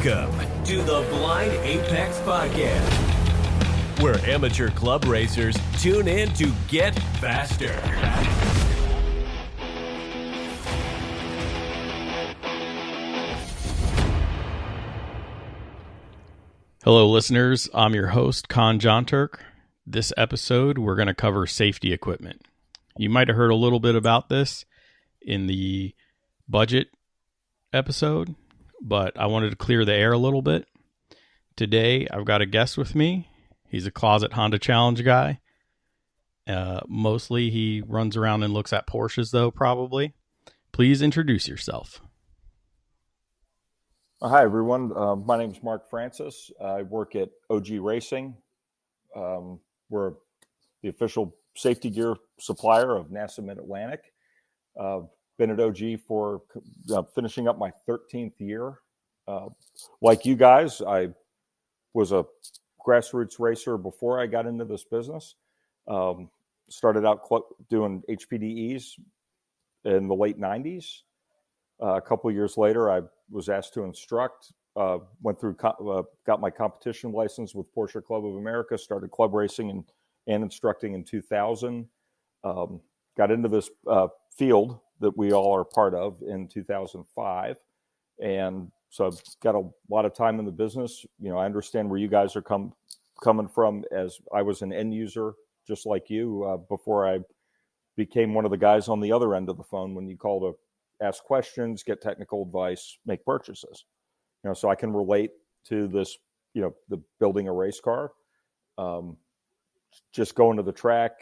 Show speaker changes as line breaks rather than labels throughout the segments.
Welcome to the Blind Apex Podcast, where amateur club racers tune in to get faster.
Hello, listeners. I'm your host, Con John Turk. This episode, we're going to cover safety equipment. You might have heard a little bit about this in the budget episode, but I wanted to clear the air a little bit. Today, I've got a guest with me. He's a closet Honda Challenge guy. Mostly, he runs around and looks at Porsches, though, probably. Please introduce yourself.
Hi, everyone. My name is Mark Francis. I work at OG Racing. We're the official safety gear supplier of NASA Mid-Atlantic. Been at OG for finishing up my 13th year. Like you guys, I was a grassroots racer before I got into this business. Started out doing HPDEs in the late 90s. A couple of years later, I was asked to instruct, went through, got my competition license with Porsche Club of America, started club racing and instructing in 2000. Got into this field that we all are part of in 2005. And so I've got a lot of time in the business. You know, I understand where you guys are coming from, as I was an end user, just like you, before I became one of the guys on the other end of the phone when you call to ask questions, get technical advice, make purchases. You know, so I can relate to this, you know, the building a race car, just going to the track,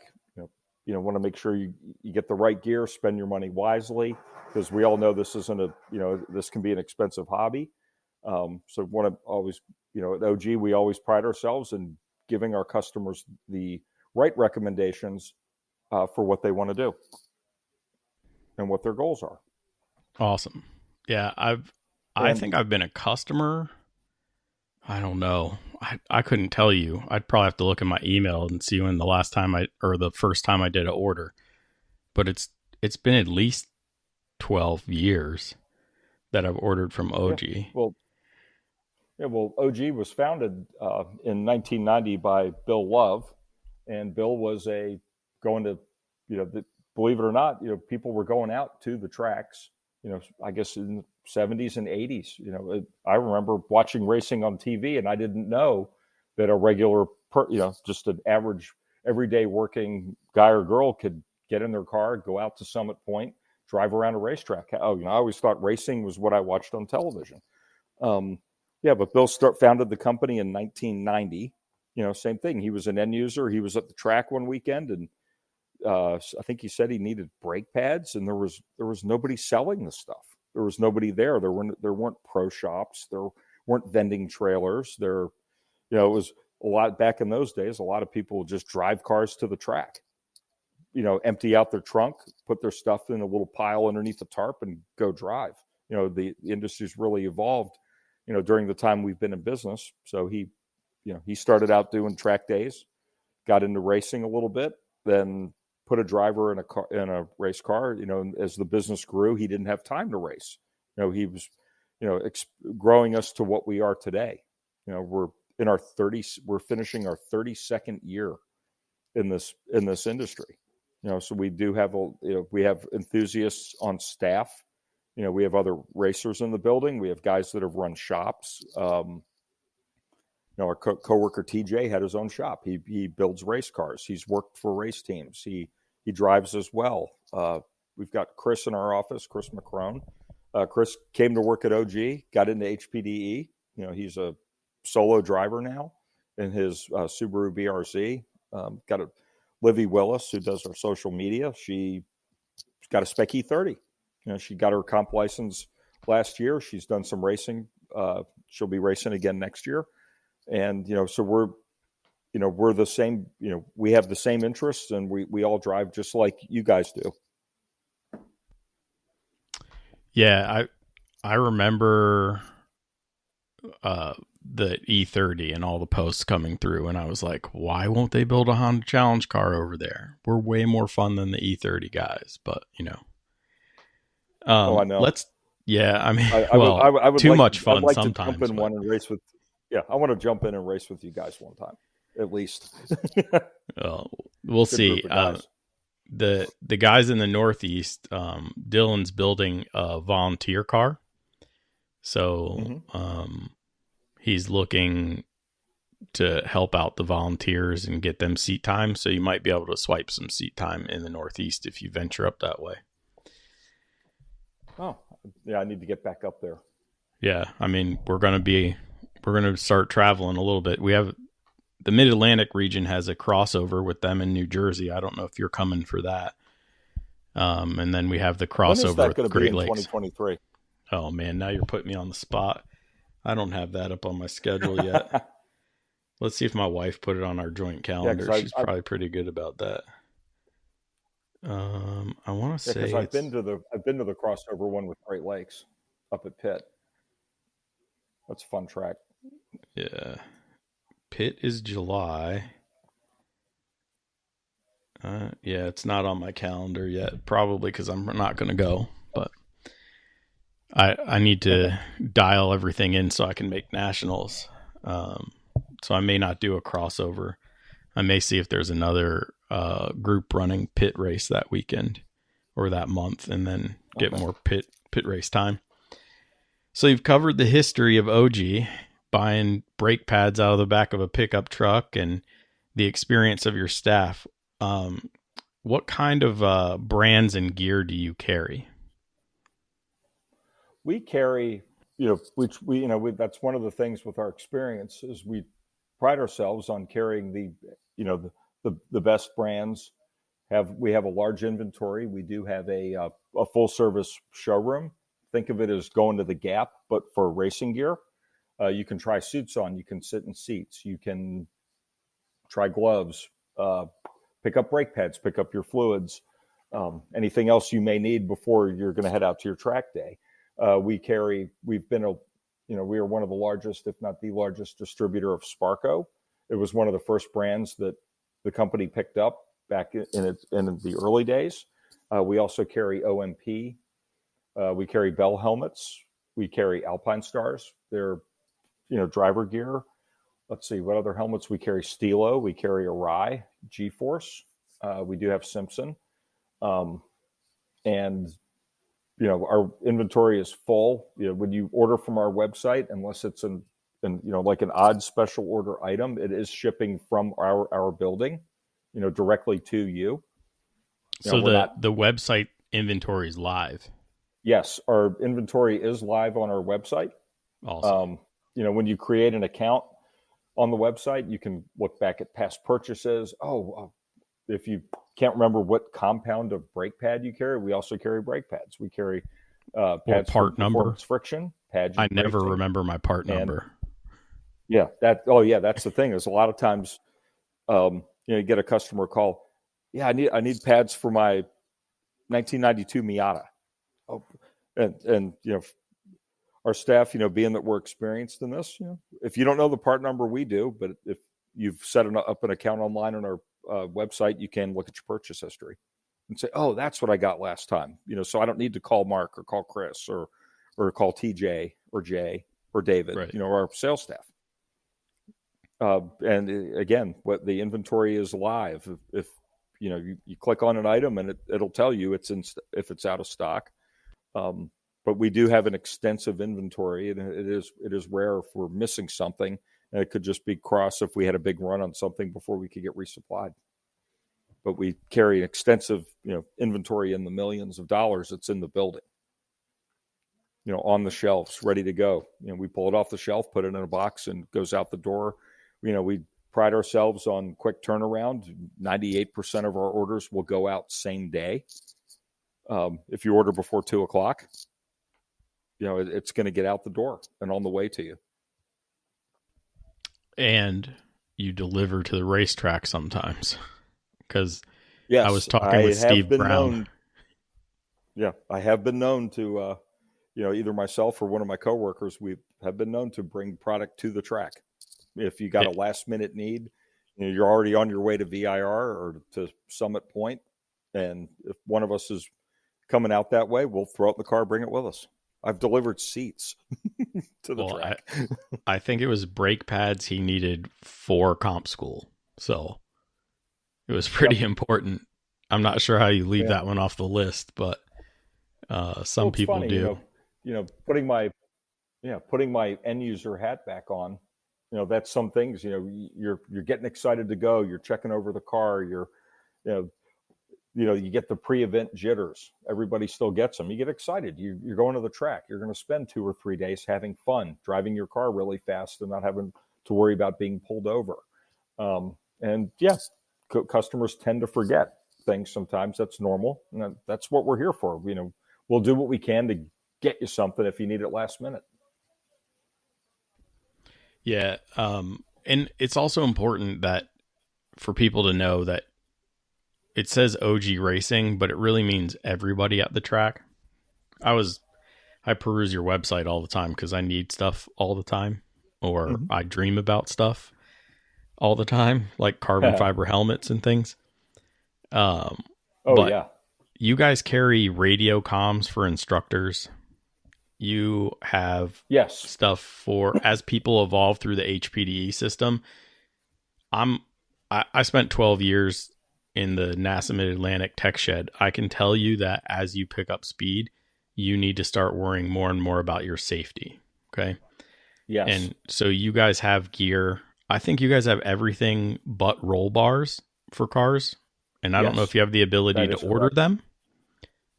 want to make sure you get the right gear, spend your money wisely, because we all know this isn't this can be an expensive hobby. So want to always, at OG, we always pride ourselves in giving our customers the right recommendations for what they want to do and what their goals are.
Awesome. Yeah, I think I've been a customer. I don't know. I couldn't tell you. I'd probably have to look at my email and see when the first time I did an order. But it's been at least 12 years that I've ordered from OG.
Yeah, well, OG was founded in 1990 by Bill Love, and Bill was believe it or not, people were going out to the tracks. I guess in the 70s and 80s, I remember watching racing on TV, and I didn't know that a regular, just an average, everyday working guy or girl could get in their car, go out to Summit Point, drive around a racetrack. I always thought racing was what I watched on television. But Bill founded the company in 1990. Same thing. He was an end user. He was at the track one weekend, and I think he said he needed brake pads, and there was nobody selling the stuff. There was nobody there. There weren't pro shops. There weren't vending trailers. It was a lot back in those days. A lot of people would just drive cars to the track, empty out their trunk, put their stuff in a little pile underneath the tarp, and go drive. The industry's really evolved, during the time we've been in business. So he started out doing track days, got into racing a little bit, then put a driver in a race car. As the business grew, he didn't have time to race. He was, growing us to what we are today. We're in our 30s. We're finishing our 32nd year in this industry. So we do have we have enthusiasts on staff. We have other racers in the building. We have guys that have run shops. Our coworker TJ had his own shop. He builds race cars. He's worked for race teams. He drives as well. We've got Chris in our office, Chris McCrone. Chris came to work at OG, got into HPDE. He's a solo driver now in his Subaru BRZ. Got Livy Willis, who does our social media. She's got a Spec E30. She got her comp license last year. She's done some racing. She'll be racing again next year. And, so we're the same, we have the same interests, and we all drive just like you guys do.
Yeah. I remember, the E30 and all the posts coming through, and I was like, why won't they build a Honda Challenge car over there? We're way more fun than the E30 guys, but
I know.
Yeah, I mean,
I would
too
like,
much fun
I'd like
sometimes.
to jump in
but-
one and race with. Yeah, I want to jump in and race with you guys one time, at least.
We'll
Good
see.
group of guys.
The guys in the Northeast, Dylan's building a volunteer car, so he's looking to help out the volunteers and get them seat time. So you might be able to swipe some seat time in the Northeast if you venture up that way.
Oh, yeah, I need to get back up there.
Yeah, I mean, we're going to start traveling a little bit. We have the Mid-Atlantic region has a crossover with them in New Jersey. I don't know if you're coming for that. And then we have the crossover with Great Lakes.
2023.
Oh man, now you're putting me on the spot. I don't have that up on my schedule yet. Let's see if my wife put it on our joint calendar.
Yeah,
she's probably pretty good about that. I want to say
because I've been to the crossover one with Great Lakes up at Pitt. That's a fun track.
Yeah, Pitt is July. Yeah, it's not on my calendar yet. Probably because I'm not going to go. But I need to dial everything in so I can make nationals. So I may not do a crossover. I may see if there's another group running pit race that weekend or that month, and then get more pit race time. So you've covered the history of OG, buying brake pads out of the back of a pickup truck, and the experience of your staff. What kind of brands and gear do you carry?
We carry, which that's one of the things with our experience is we pride ourselves on carrying the best brands. We have a large inventory. We do have a full service showroom. Think of it as going to the Gap, but for racing gear. You can try suits on. You can sit in seats. You can try gloves. Pick up brake pads. Pick up your fluids. Anything else you may need before you're going to head out to your track day. We are one of the largest, if not the largest, distributor of Sparco. It was one of the first brands that the company picked up back in the early days. We also carry OMP. We carry Bell helmets. We carry Alpine Stars. They're, driver gear. Let's see, what other helmets? We carry Stilo. We carry Arai, G-Force. We do have Simpson. And our inventory is full. When you order from our website, unless it's like an odd special order item, it is shipping from our building, directly to you.
So the website inventory is live.
Yes, our inventory is live on our website.
Awesome.
When you create an account on the website, you can look back at past purchases. If you can't remember what compound of brake pad you carry, we also carry brake pads. We carry pads
part number,
friction pads.
I never remember my part number.
Yeah, that's the thing. Is a lot of times, you get a customer call. Yeah, I need pads for my 1992 Miata. Oh, and our staff, being that we're experienced in this, if you don't know the part number, we do. But if you've set up an account online on our website, you can look at your purchase history and say, "Oh, that's what I got last time." So I don't need to call Mark or call Chris or call TJ or Jay or David.
Right.
Our sales staff. And again, what the inventory is live. If you click on an item and it'll tell you if it's out of stock. But we do have an extensive inventory, and it is rare if we're missing something. And it could just be cross if we had a big run on something before we could get resupplied. But we carry an extensive, inventory in the millions of dollars that's in the building, on the shelves, ready to go. We pull it off the shelf, put it in a box, and it goes out the door. We pride ourselves on quick turnaround. 98% of our orders will go out same day. If you order before 2:00, it's going to get out the door and on the way to you.
And you deliver to the racetrack sometimes, because
yes,
I was talking with Steve Brown.
I have been known to, either myself or one of my coworkers, we have been known to bring product to the track. If you got a last minute need, you're already on your way to VIR or to Summit Point, and if one of us is coming out that way, we'll throw it in the car, bring it with us. I've delivered seats to the
Well,
track.
I think it was brake pads he needed for comp school. So it was pretty important. I'm not sure how you leave
Yeah.
that one off the list, but some
Well, it's
people
funny,
do.
putting my end user hat back on. That's some things. You're getting excited to go. You're checking over the car. You're, you get the pre-event jitters. Everybody still gets them. You get excited. You're going to the track. You're going to spend 2 or 3 days having fun, driving your car really fast and not having to worry about being pulled over. And yes, customers tend to forget things sometimes. That's normal. And that's what we're here for. We'll do what we can to get you something if you need it last minute.
Yeah. And it's also important that for people to know that it says OG Racing, but it really means everybody at the track. I peruse your website all the time because I need stuff all the time, or I dream about stuff all the time, like carbon fiber helmets and things. But
yeah.
you guys carry radio comms for instructors. You have
Yes.
stuff for as people evolve through the HPDE system. I spent 12 years in the NASA Mid-Atlantic Tech Shed. I can tell you that as you pick up speed, you need to start worrying more and more about your safety. Okay.
Yes.
And so you guys have gear. I think you guys have everything but roll bars for cars. And I don't know if you have the ability to order them,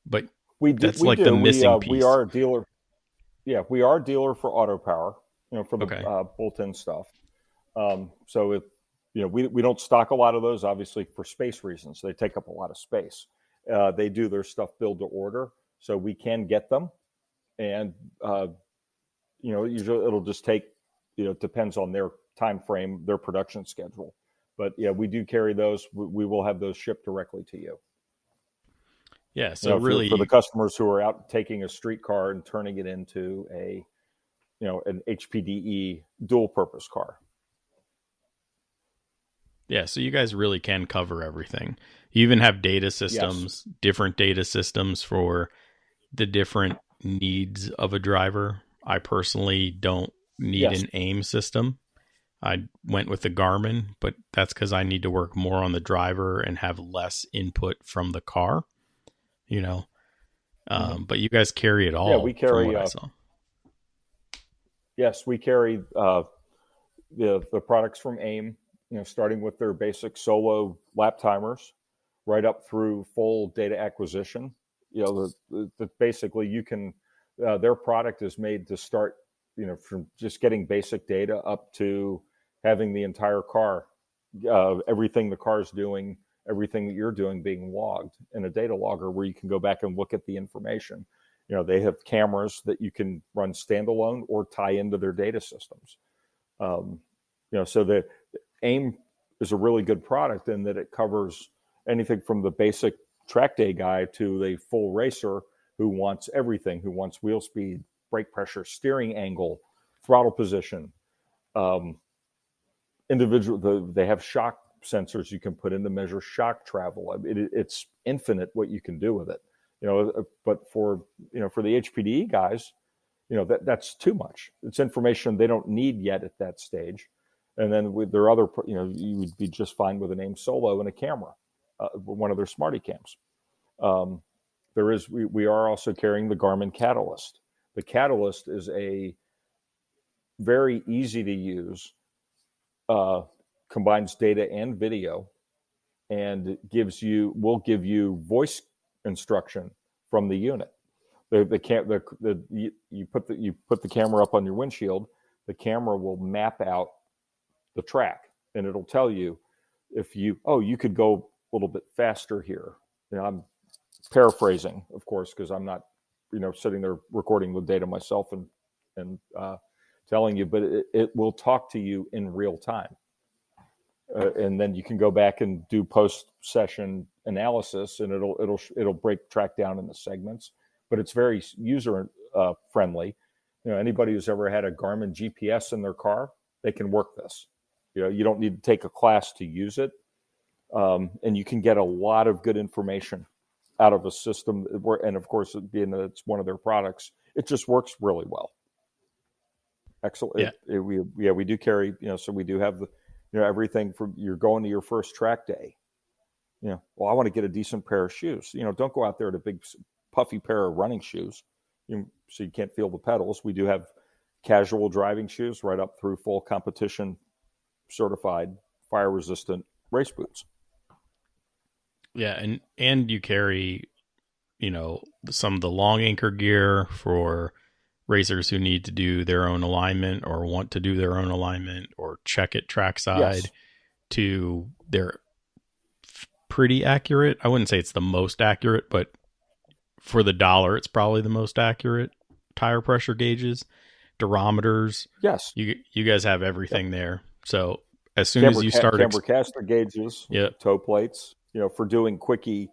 but that's like the missing piece.
We are a dealer. Yeah, we are a dealer for Auto Power, for the bolt-in stuff. So if we don't stock a lot of those, obviously for space reasons. They take up a lot of space. They do their stuff build to order, so we can get them, and usually it'll just take depends on their time frame, their production schedule. But yeah, we do carry those. We will have those shipped directly to you.
Yeah, so really
for the customers who are out taking a street car and turning it into an HPDE dual purpose car.
Yeah, so you guys really can cover everything. You even have data systems, different data systems for the different needs of a driver. I personally don't need an AIM system. I went with the Garmin, but that's because I need to work more on the driver and have less input from the car. But you guys carry it all.
Yeah, we carry.
From what I saw.
Yes, we carry the products from AIM. Starting with their basic solo lap timers, right up through full data acquisition. Basically you can. Their product is made to start. From just getting basic data up to having the entire car, everything the car's doing, everything that you're doing being logged in a data logger where you can go back and look at the information. They have cameras that you can run standalone or tie into their data systems. So the AIM is a really good product in that it covers anything from the basic track day guy to the full racer who wants everything, who wants wheel speed, brake pressure, steering angle, throttle position, they have shock sensors you can put in to measure shock travel. It's infinite what you can do with it, but for the HPDE guys, that's too much. It's information they don't need yet at that stage. And then with their other, you would be just fine with an AIM Solo and a camera, one of their Smarty Cams. We are also carrying the Garmin Catalyst. The Catalyst is a very easy to use, combines data and video, and will give you voice instruction from the unit. You put the camera up on your windshield. The camera will map out the track, and it'll tell you if you could go a little bit faster here. I'm paraphrasing, of course, because I'm not sitting there recording the data myself and telling you, but it will talk to you in real time, and then you can go back and do post session analysis, and it'll break track down into segments, but it's very user friendly. Anybody who's ever had a Garmin GPS in their car, they can work this. You don't need to take a class to use it. And you can get a lot of good information out of a system and of course, being that it's one of their products, It just works really well. Excellent.
Yeah.
We do carry, so we do have the, everything from you're going to your first track day. Well, I want to get a decent pair of shoes. Don't go out there to a big puffy pair of running shoes, so you can't feel the pedals. We do have casual driving shoes right up through full competition certified fire resistant race boots.
Yeah, and you carry, some of the long anchor gear for racers who need to do their own alignment or want to do their own alignment or check it trackside.
Yes.
To they're pretty accurate. I wouldn't say it's the most accurate, but for the dollar, it's probably the most accurate tire pressure gauges, durometers.
Yes.
You guys have everything there. So as soon as you start
camber caster gauges, toe plates, for doing quickie,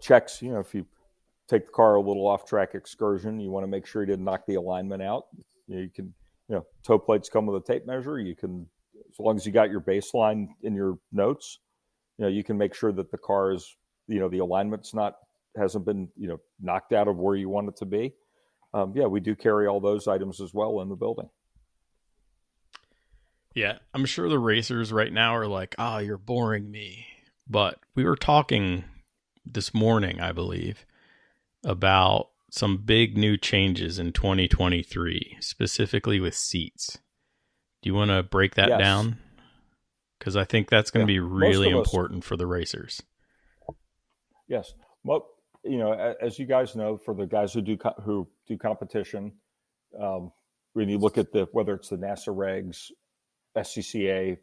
checks, if you take the car a little off track excursion, you want to make sure you didn't knock the alignment out. You can, toe plates come with a tape measure. You can, as long as you got your baseline in your notes, you can make sure that the car is, the alignment's hasn't been, knocked out of where you want it to be. We do carry all those items as well in the building.
Yeah, I'm sure the racers right now are like, you're boring me. But we were talking this morning, I believe, about some big new changes in 2023, specifically with seats. Do you want to break that down? Because I think that's going to be really important for the racers.
Yes. Well, as you guys know, for the guys who do competition, when you look at whether it's the NASA regs, SCCA,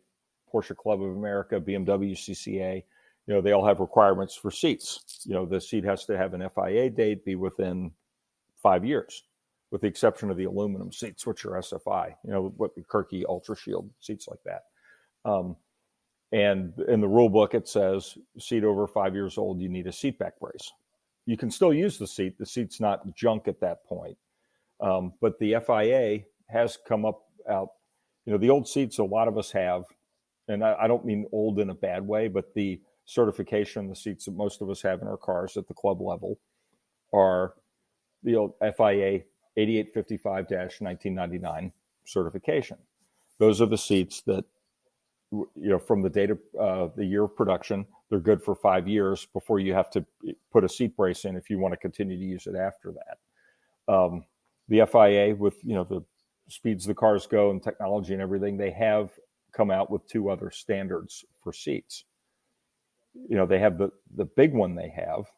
Porsche Club of America, BMW CCA, they all have requirements for seats. The seat has to have an FIA date, be within 5 years, with the exception of the aluminum seats, which are SFI, what the Kirky Ultra Shield seats like that. And in the rule book, it says seat over 5 years old, you need a seat back brace. You can still use the seat. The seat's not junk at that point. But the FIA has come out, the old seats a lot of us have, and I don't mean old in a bad way, but the certification, the seats that most of us have in our cars at the club level are the old FIA 8855-1999 certification. Those are the seats that, from the date of the year of production, they're good for 5 years before you have to put a seat brace in if you want to continue to use it after that. The FIA, with the speeds the cars go and technology and everything, they have come out with 2 other standards for seats. They have the big one they have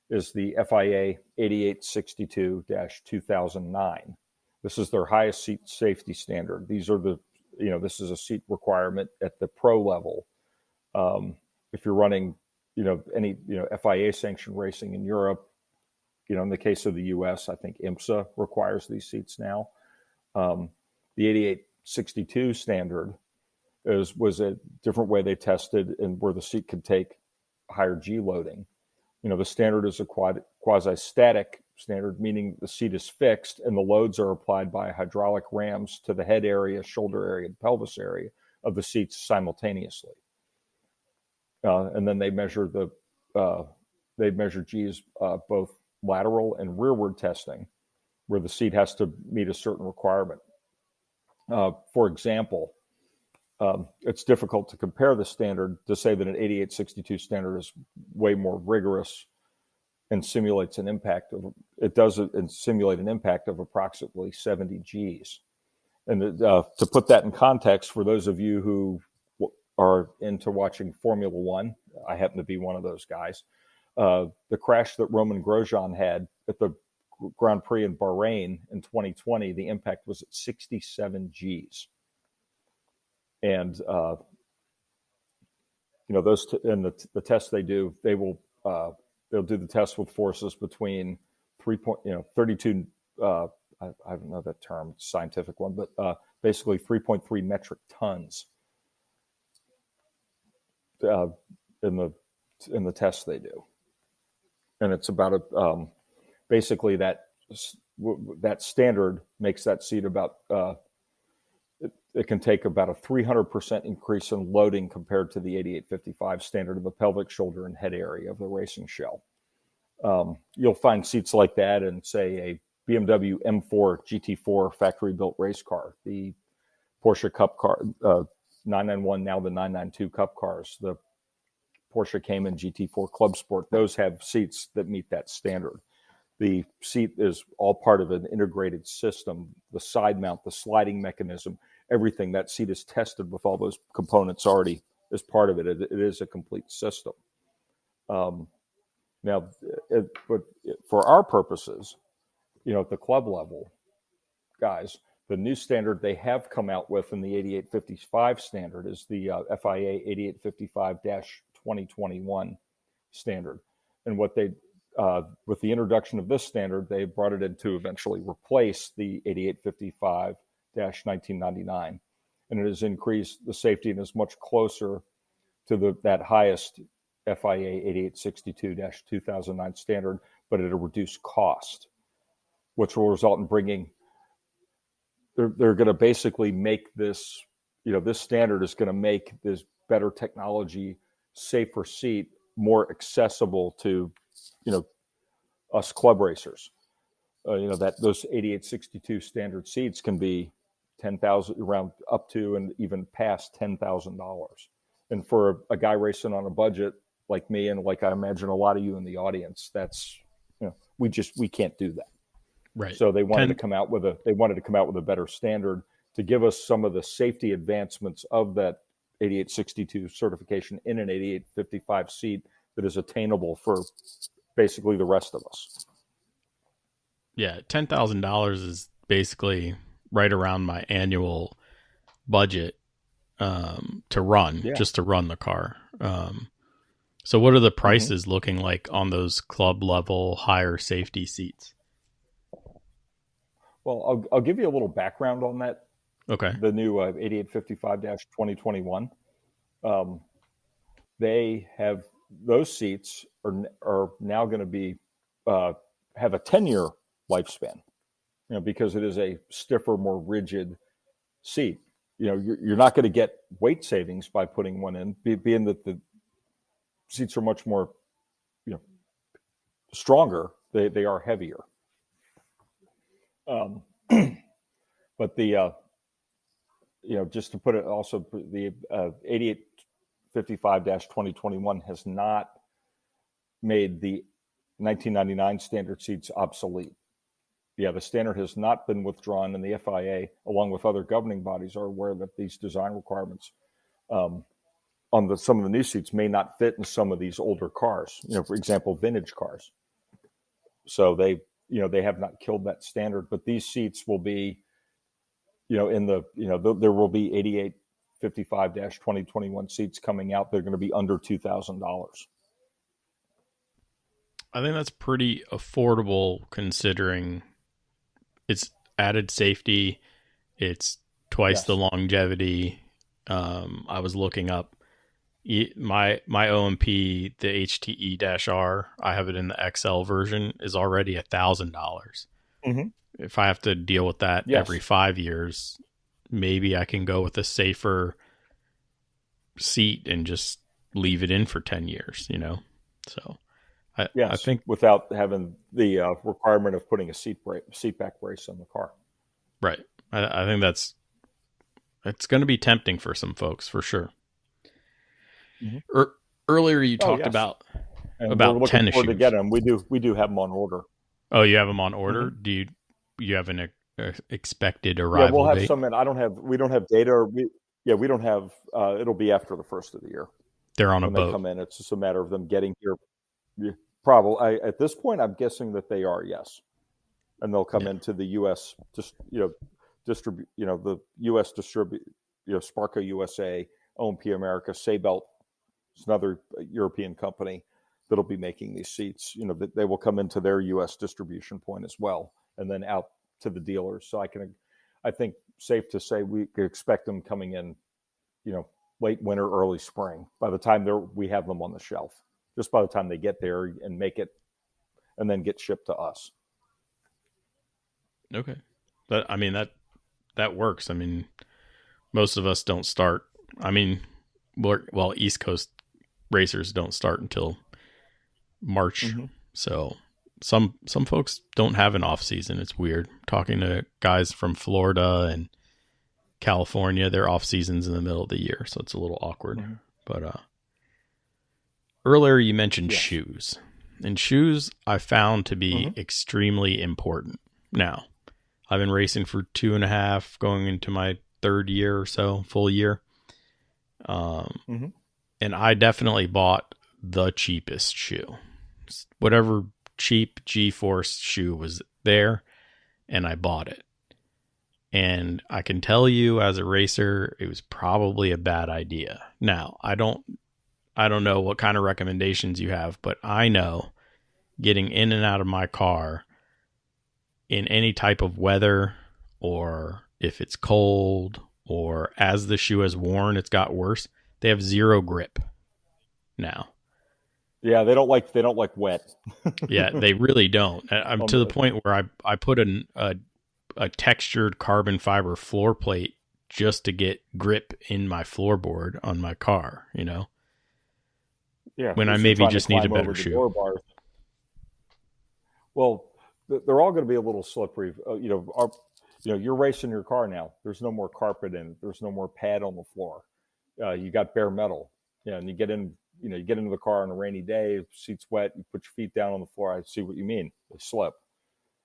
is the FIA 8862-2009. This is their highest seat safety standard. These are this is a seat requirement at the pro level. If you're running, any, FIA sanctioned racing in Europe, in the case of the US, I think IMSA requires these seats now. The 8862 standard was a different way they tested and where the seat could take higher G loading. The standard is a quasi-static standard, meaning the seat is fixed and the loads are applied by hydraulic rams to the head area, shoulder area, and pelvis area of the seats simultaneously. And then they measure G's both lateral and rearward testing, where the seat has to meet a certain requirement. For example, it's difficult to compare the standard to say that an 8862 standard is way more rigorous and simulates an impact of simulate an impact of approximately 70 Gs. And to put that in context, for those of you who are into watching Formula One, I happen to be one of those guys. The crash that Roman Grosjean had at the Grand Prix in Bahrain in 2020, the impact was at 67 Gs. And those and the tests they do, they'll do the test with forces between 32. I don't know that term, it's a scientific one, but basically 3.3 metric tons in the tests they do, and it's about basically that standard makes that seat about. It can take about a 300% increase in loading compared to the 8855 standard of the pelvic, shoulder, and head area of the racing shell. You'll find seats like that in, say, BMW M4 GT4 factory-built race car, the Porsche Cup car, 991, now the 992 Cup cars, the Porsche Cayman GT4 Club Sport. Those have seats that meet that standard. The seat is all part of an integrated system. The side mount, the sliding mechanism, everything. That seat is tested with all those components already as part of it. It is a complete system. Now, but for our purposes, at the club level, guys, the new standard they have come out with in the 8855 standard is the FIA 8855-2021 standard. And what they with the introduction of this standard, they brought it in to eventually replace the 8855-1999. And it has increased the safety and is much closer to that highest FIA 8862-2009 standard, but at a reduced cost, which will result in bringing, they're going to basically make this, this standard is going to make this better technology, safer seat more accessible to, us club racers. That those 8862 standard seats can be 10,000 around up to and even past $10,000. And for a guy racing on a budget like me, and like I imagine a lot of you in the audience, that's, we can't do that.
Right.
So they wanted to come out with a better standard to give us some of the safety advancements of that 8862 certification in an 8855 seat that is attainable for basically the rest of us.
Yeah, $10,000 is basically right around my annual budget to run, just to run the car. So what are the prices looking like on those club level higher safety seats?
Well, I'll give you a little background on that.
Okay.
The new 8855-2021. They have, those seats are now going to be have a 10-year lifespan, because it is a stiffer, more rigid seat. You're not going to get weight savings by putting one in, being that the seats are much more, stronger. They are heavier. But the, just to put it also, the 8855-2021 has not made the 1999 standard seats obsolete. Yeah, the standard has not been withdrawn, and the FIA, along with other governing bodies, are aware that these design requirements on some of the new seats may not fit in some of these older cars. For example, vintage cars. So they have not killed that standard, but these seats will be, there will be 8855-2021 seats coming out. They're going to be under $2,000.
I think that's pretty affordable considering it's added safety. It's twice the longevity. I was looking up my OMP, the HTE-R. I have it in the XL version, is already $1,000. If I have to deal with that every 5 years, maybe I can go with a safer seat and just leave it in for 10 years, So I think
without having the requirement of putting a seat back brace on the car.
Right. I think it's going to be tempting for some folks for sure. Earlier you talked about tennis shoes.
To get them. We do have them on order.
Oh, you have them on order? Do you have an expected arrival?
Yeah, we'll have
date?
some. We don't have data. We don't have. It'll be after the first of the year.
They're on a boat.
They come in. It's just a matter of them getting here. Probably at this point, I'm guessing that they are, yes, and they'll come into the U.S. The U.S. distribute. Sparco USA, OMP America, Saybelt. It's another European company that'll be making these seats. That they will come into their U.S. distribution point as well, and then out to the dealers. So I think safe to say we could expect them coming in, late winter, early spring. By the time we have them on the shelf, just by the time they get there and make it, and then get shipped to us.
Okay, but that works. Most of us don't start. East Coast racers don't start until March. So some folks don't have an off season. It's weird talking to guys from Florida and California. Their off season's in the middle of the year, so it's a little awkward.
Mm-hmm.
But earlier you mentioned
Yes.
shoes, and shoes I found to be
Mm-hmm.
extremely important. Now, I've been racing for 2.5, going into my third year or so, full year.
Mm-hmm.
And I definitely bought the cheapest shoe. Whatever cheap G-Force shoe was there, and I bought it. And I can tell you as a racer, it was probably a bad idea. Now, I don't know what kind of recommendations you have, but I know getting in and out of my car in any type of weather, or if it's cold, or as the shoe has worn, it's got worse. They have zero grip now.
Yeah, they don't like wet.
Yeah, they really don't. I'm to the point where I put a textured carbon fiber floor plate just to get grip in my floorboard on my car, you know?
Yeah,
When I
if you're
maybe
trying to
just need a
climb
better
over the
shoe.
door bars. Well, they're all going to be a little slippery. You're racing your car now. There's no more carpet in it. There's no more pad on the floor. You got bare metal. Yeah, and you get into the car on a rainy day. Seat's wet. You put your feet down on the floor. I see what you mean. They slip.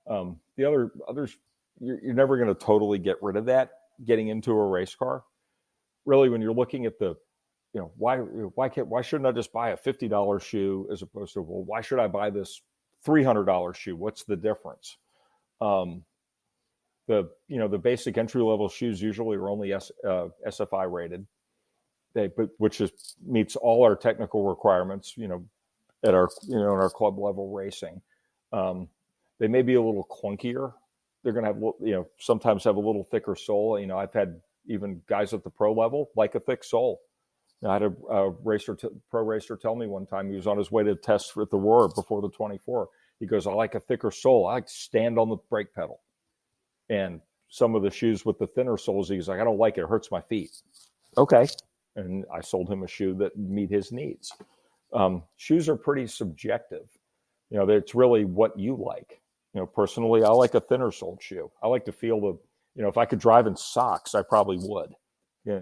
The others, you're never going to totally get rid of that. Getting into a race car, really, when you're looking at the, why shouldn't I just buy a $50 shoe as opposed to, well, why should I buy this $300 shoe? What's the difference? The basic entry level shoes usually are only SFI rated. Which meets all our technical requirements, at our, in our club level racing. They may be a little clunkier. They're going to have, sometimes have a little thicker sole. I've had even guys at the pro level like a thick sole. I had a pro racer tell me one time, he was on his way to test with the Roar before the 24. He goes, I like a thicker sole. I like to stand on the brake pedal. And some of the shoes with the thinner soles, he's like, I don't like it. It hurts my feet. Okay. And I sold him a shoe that meet his needs. Shoes are pretty subjective. It's really what you like. Personally, I like a thinner soled shoe. I like to feel if I could drive in socks, I probably would.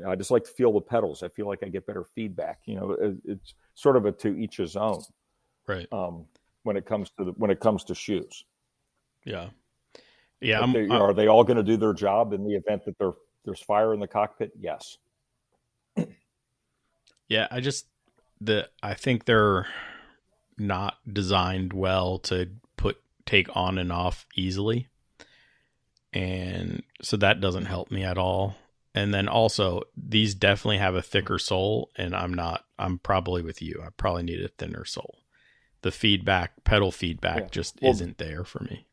I just like to feel the pedals. I feel like I get better feedback. It's sort of a to each his own.
Right.
When it comes to shoes.
Yeah. Yeah.
Are they all going to do their job in the event that there's fire in the cockpit? Yes.
Yeah, I think they're not designed well to take on and off easily. And so that doesn't help me at all. And then also, these definitely have a thicker sole, and I'm probably with you. I probably need a thinner sole. The pedal feedback isn't there for me.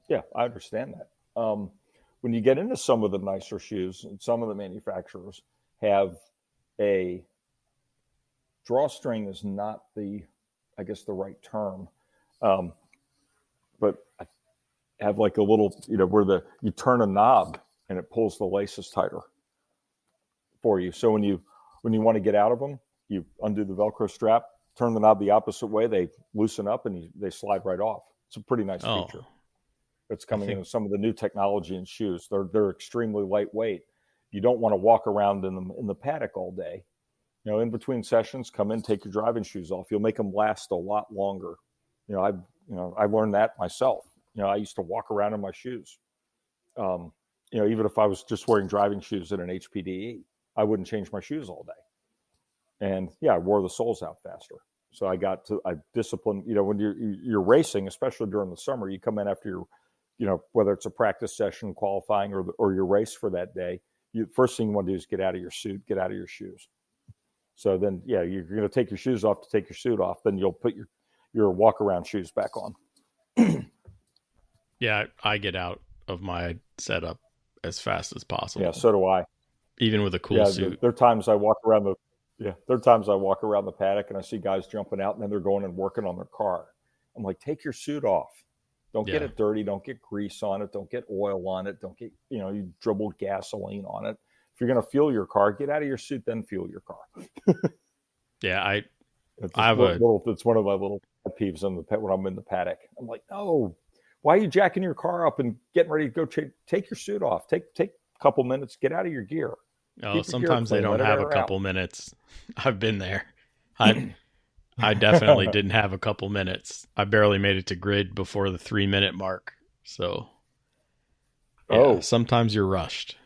Yeah, I understand that. When you get into some of the nicer shoes, and some of the manufacturers have a drawstring is not the right term, but I have like a little, where you turn a knob and it pulls the laces tighter for you. So when you want to get out of them, you undo the Velcro strap, turn the knob the opposite way, they loosen up and they slide right off. It's a pretty nice feature. It's coming in with some of the new technology in shoes. They're extremely lightweight. You don't want to walk around in the paddock all day. In between sessions, come in, take your driving shoes off. You'll make them last a lot longer. I learned that myself. I used to walk around in my shoes. Even if I was just wearing driving shoes at an HPDE, I wouldn't change my shoes all day. And I wore the soles out faster. So I disciplined. When you're racing, especially during the summer, you come in after your, whether it's a practice session, qualifying, or your race for that day. First thing you want to do is get out of your suit, get out of your shoes. So then, you're going to take your shoes off to take your suit off. Then you'll put your walk around shoes back on.
Yeah, I get out of my setup as fast as possible.
Yeah, so do I.
Even with a cool suit.
There are times I walk around the paddock and I see guys jumping out and then they're going and working on their car. I'm like, take your suit off. Don't get it dirty. Don't get grease on it. Don't get oil on it. Don't get, you dribbled gasoline on it. If you're going to fuel your car, get out of your suit, then fuel your car.
Yeah,
it's one of my little pet peeves on the pet when I'm in the paddock. I'm like, no, why are you jacking your car up and getting ready to go take your suit off? Take a couple minutes, get out of your gear.
Oh, sometimes they don't have a couple minutes. I've been there. I definitely didn't have a couple minutes. I barely made it to grid before the 3-minute mark. So, yeah, sometimes you're rushed.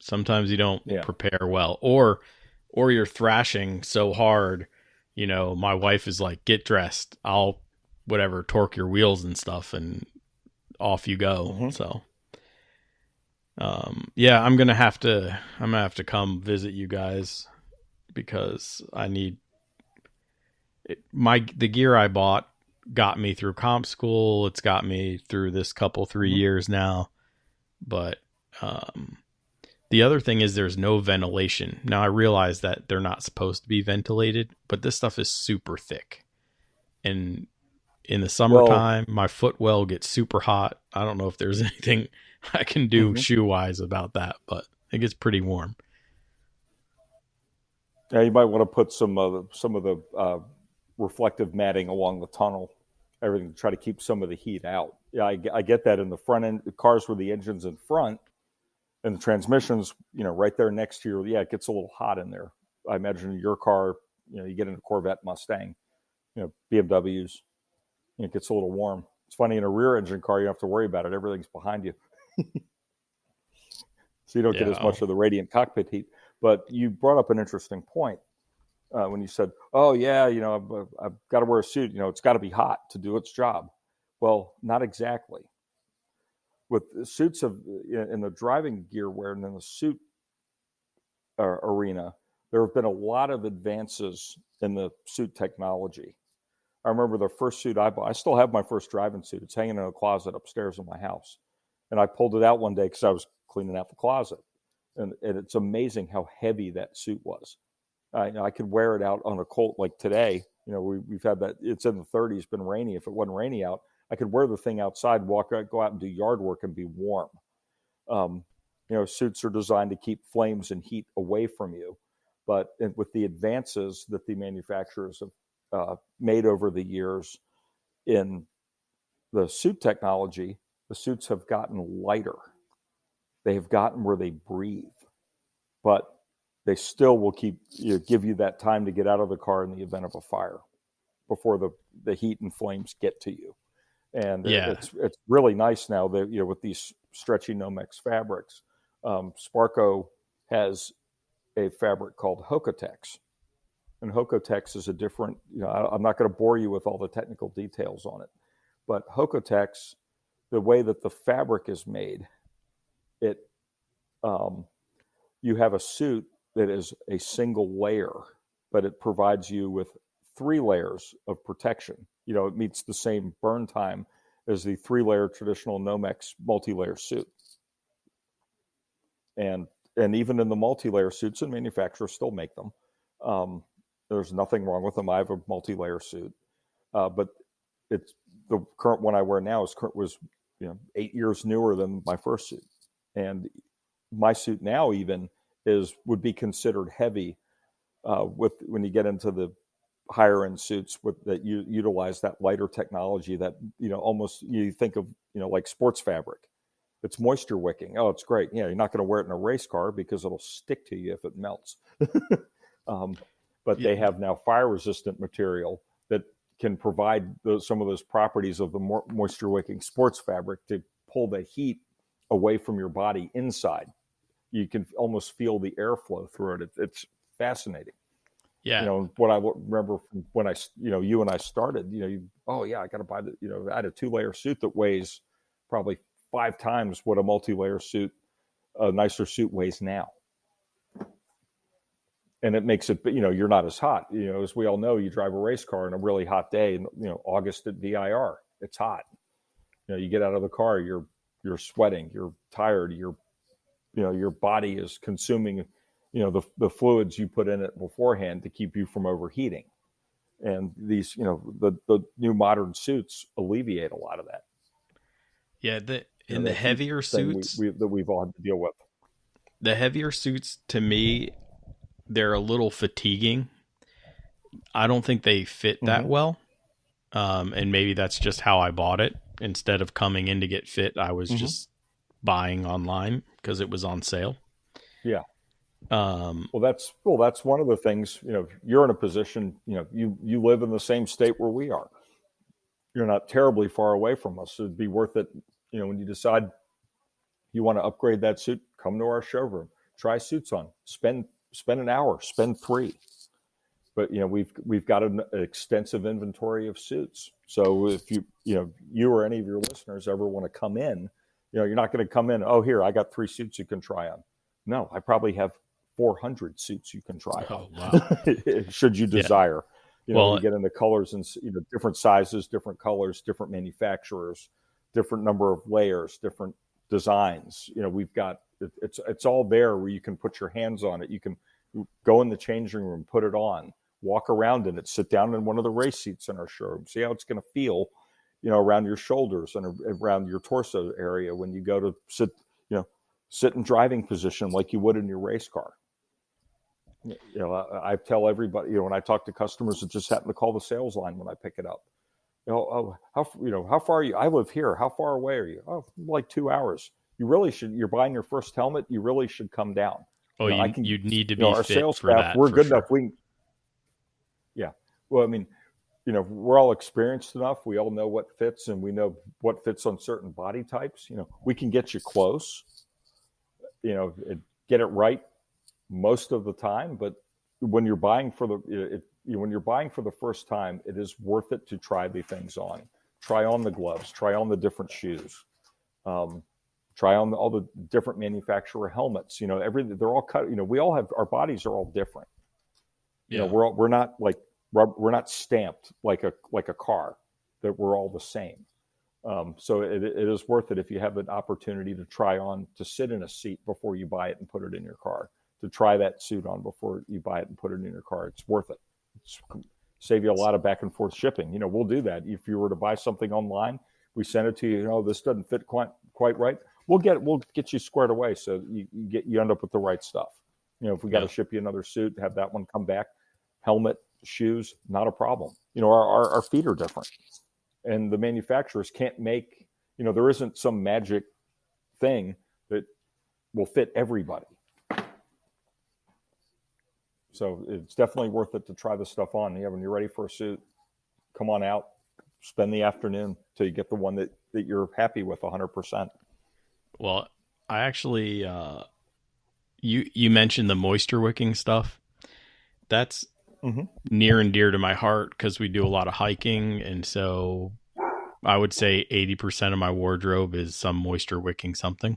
Sometimes you don't prepare well, or you're thrashing so hard. You know, my wife is like, "Get dressed. I'll torque your wheels and stuff, and off you go." Mm-hmm. So, I'm gonna have to come visit you guys because I need the gear I bought got me through comp school. It's got me through this 3 years now, but the other thing is there's no ventilation. Now I realize that they're not supposed to be ventilated, but this stuff is super thick. And in the summertime, my footwell gets super hot. I don't know if there's anything I can do shoe wise about that, but it gets pretty warm.
Yeah, you might want to put some of the reflective matting along the tunnel, everything to try to keep some of the heat out. Yeah, I get that in the front end, the cars where the engine's in front and the transmission's, right there next to you. Yeah, it gets a little hot in there. I imagine your car, you get in a Corvette, Mustang, BMWs, it gets a little warm. It's funny, in a rear engine car, you don't have to worry about it. Everything's behind you. So you don't get as much of the radiant cockpit heat. But you brought up an interesting point when you said, "Oh yeah, I've got to wear a suit. It's got to be hot to do its job." Well, not exactly. With the suits in the driving gear wear and in the suit arena, there have been a lot of advances in the suit technology. I remember the first suit I bought. I still have my first driving suit. It's hanging in a closet upstairs in my house, and I pulled it out one day because I was cleaning out the closet. And it's amazing how heavy that suit was. I could wear it out on a cold, like today. We've had that. It's in the 30s, been rainy. If it wasn't rainy out, I could wear the thing outside, go out and do yard work and be warm. Suits are designed to keep flames and heat away from you. But with the advances that the manufacturers have made over the years in the suit technology, the suits have gotten lighter. They have gotten where they breathe, but they still will give you that time to get out of the car in the event of a fire before the heat and flames get to you. And it's really nice now that, with these stretchy Nomex fabrics. Sparco has a fabric called Hocotex, and Hocotex is a different, I'm not going to bore you with all the technical details on it, but Hocotex, the way that the fabric is made, you have a suit that is a single layer, but it provides you with 3 layers of protection. It meets the same burn time as the 3-layer traditional Nomex multi-layer suit. And even in the multi-layer suits, and manufacturers still make them, there's nothing wrong with them. I have a multi-layer suit, but it's the current one I wear now was 8 years newer than my first suit. And my suit now even would be considered heavy when you get into the higher end suits that you utilize that lighter technology that almost you think of like sports fabric. It's moisture wicking. Oh, it's great. Yeah, you're not going to wear it in a race car because it'll stick to you if it melts. But they have now fire resistant material that can provide some of those properties of the moisture wicking sports fabric to pull the heat away from your body inside. You can almost feel the airflow through it. It's fascinating.
Yeah.
What I remember from when you and I started, I got to buy I had a 2-layer suit that weighs probably 5 times what a multi-layer suit, a nicer suit weighs now. And it makes it, you're not as hot. As we all know, you drive a race car on a really hot day, and August at VIR, it's hot. You get out of the car, you're sweating, you're tired, your body is consuming, the fluids you put in it beforehand to keep you from overheating. And these, the new modern suits alleviate a lot of that.
Yeah, the heavier suits
that we've all had to deal with.
The heavier suits, to me, they're a little fatiguing. I don't think they fit that well. And maybe that's just how I bought it. Instead of coming in to get fit, I was just buying online because it was on sale.
Yeah. Well, that's one of the things, you're in a position, you live in the same state where we are. You're not terribly far away from us. It'd be worth it, when you decide you want to upgrade that suit, come to our showroom, try suits on, spend an hour, spend 3. But we've got an extensive inventory of suits. So if you or any of your listeners ever want to come in, you're not going to come in. Oh, here, I got 3 suits you can try on. No, I probably have 400 suits you can try on. Wow. Should you desire. You get into colors and different sizes, different colors, different manufacturers, different number of layers, different designs. We've got it's all there where you can put your hands on it. You can go in the changing room, put it on, walk around in it, sit down in one of the race seats in our showroom, see how it's going to feel, around your shoulders and around your torso area when you go to sit in driving position like you would in your race car. I tell everybody, when I talk to customers that just happen to call the sales line when I pick it up, how far are you? I live here. How far away are you? Oh, like 2 hours. You really should. You're buying your first helmet. You really should come down.
Oh, you'd need to be
our
fit
sales
for
staff.
that.
We're good
sure.
enough. Yeah. Well, I mean, we're all experienced enough. We all know what fits, and we know what fits on certain body types. We can get you close. Get it right most of the time. But when you're buying for the first time, it is worth it to try the things on. Try on the gloves. Try on the different shoes. Try on all the different manufacturer helmets. They're all cut. We all have, our bodies are all different.
Yeah.
We're not like we're not stamped like a car, that we're all the same. So it is worth it if you have an opportunity to try on, to sit in a seat before you buy it and put it in your car, to try that suit on before you buy it and put it in your car. It's worth it. Save you a lot of back and forth shipping. We'll do that. If you were to buy something online, we send it to you. This doesn't fit quite right. We'll get you squared away so you end up with the right stuff. If we got to ship you another suit, have that one come back, helmet, shoes, not a problem. Our feet are different, and the manufacturers can't make. There isn't some magic thing that will fit everybody. So it's definitely worth it to try this stuff on. When you're ready for a suit, come on out, spend the afternoon till you get the one that you're happy with 100%.
Well, I actually, you mentioned the moisture wicking stuff. That's near and dear to my heart because we do a lot of hiking. And so I would say 80% of my wardrobe is some moisture wicking something.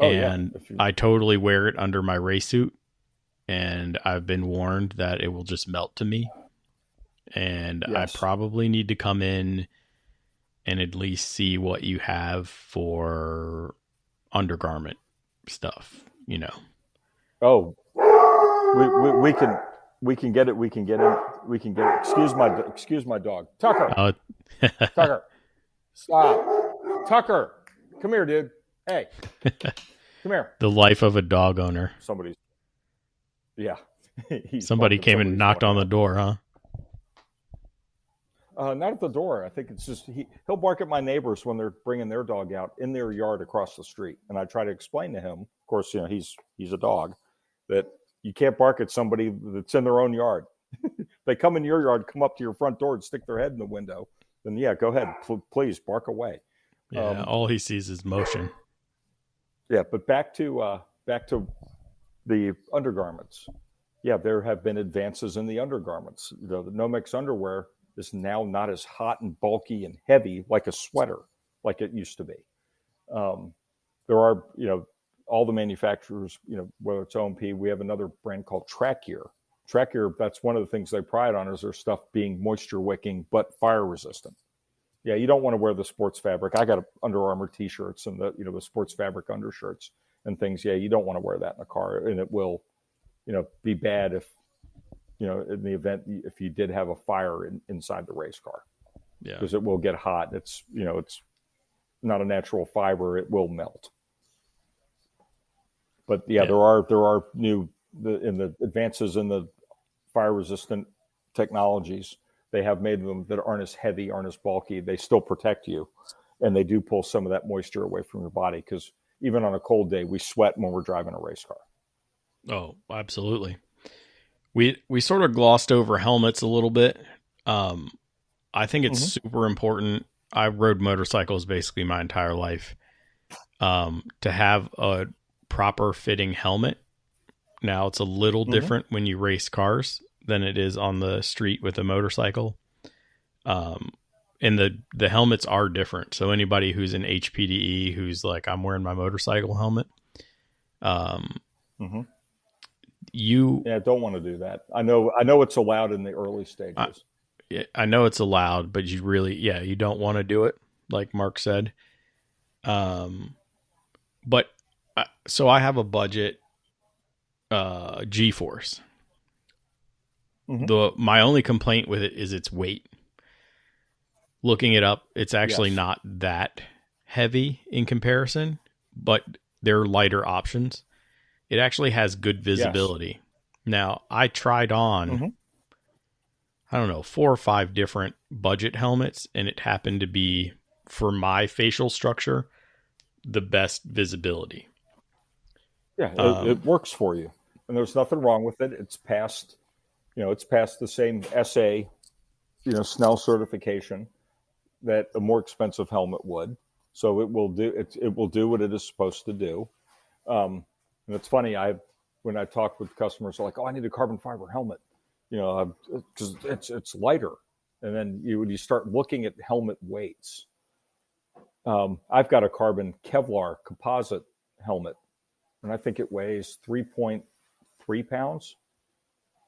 Oh, and I totally wear it under my race suit. And I've been warned that it will just melt to me. And yes. I probably need to come in and at least see what you have for undergarment stuff,
Oh, we can get it. We can get it. Excuse my dog. Tucker. Tucker. Stop. Tucker. Come here, dude. Hey. Come here.
The life of a dog owner.
Yeah.
Somebody came and knocked on the door, huh?
Not at the door. I think it's just he'll bark at my neighbors when they're bringing their dog out in their yard across the street, and I try to explain to him. Of course, he's a dog, that you can't bark at somebody that's in their own yard. They come in your yard, come up to your front door, and stick their head in the window. Then go ahead, please bark away.
Yeah, all he sees is motion.
Yeah, but back to the undergarments. Yeah, there have been advances in the undergarments. The Nomex underwear is now not as hot and bulky and heavy like a sweater like it used to be. There are, all the manufacturers, whether it's OMP, we have another brand called Track Gear. Track Gear, that's one of the things they pride on, is their stuff being moisture wicking but fire resistant. Yeah, you don't want to wear the sports fabric. I got Under Armour t-shirts and the sports fabric undershirts and things. Yeah, you don't want to wear that in a car, and it will, be bad if, in the event if you did have a fire inside the race car. Yeah, because it will get hot. It's it's not a natural fiber. It will melt. But there are new in the advances in the fire resistant technologies. they have made them that aren't as heavy, aren't as bulky. They still protect you, and they do pull some of that moisture away from your body, because even on a cold day, we sweat when we're driving a race car.
Oh, absolutely. We sort of glossed over helmets a little bit. I think it's super important. I rode motorcycles basically my entire life. To have a proper fitting helmet. Now, it's a little different when you race cars than it is on the street with a motorcycle. And the helmets are different. So anybody who's in HPDE, who's like, I'm wearing my motorcycle helmet, you
don't want to do that. I know it's allowed in the early stages.
I know it's allowed, but you really, you don't want to do it, like Mark said. But so I have a budget G-Force. My only complaint with it is its weight. Looking it up, it's actually not that heavy in comparison, but they're lighter options. It actually has good visibility. Now, I tried on, I don't know, 4 or 5 different budget helmets, and it happened to be, for my facial structure, the best visibility.
Yeah, it works for you, and there's nothing wrong with it. It's passed, it's passed the same SA, Snell certification that a more expensive helmet would. So it will do what it is supposed to do. And it's funny, when I talk with customers, they're like, "Oh, I need a carbon fiber helmet," because it's lighter. And then when you start looking at helmet weights, I've got a carbon Kevlar composite helmet, and I think it weighs 3.3 pounds,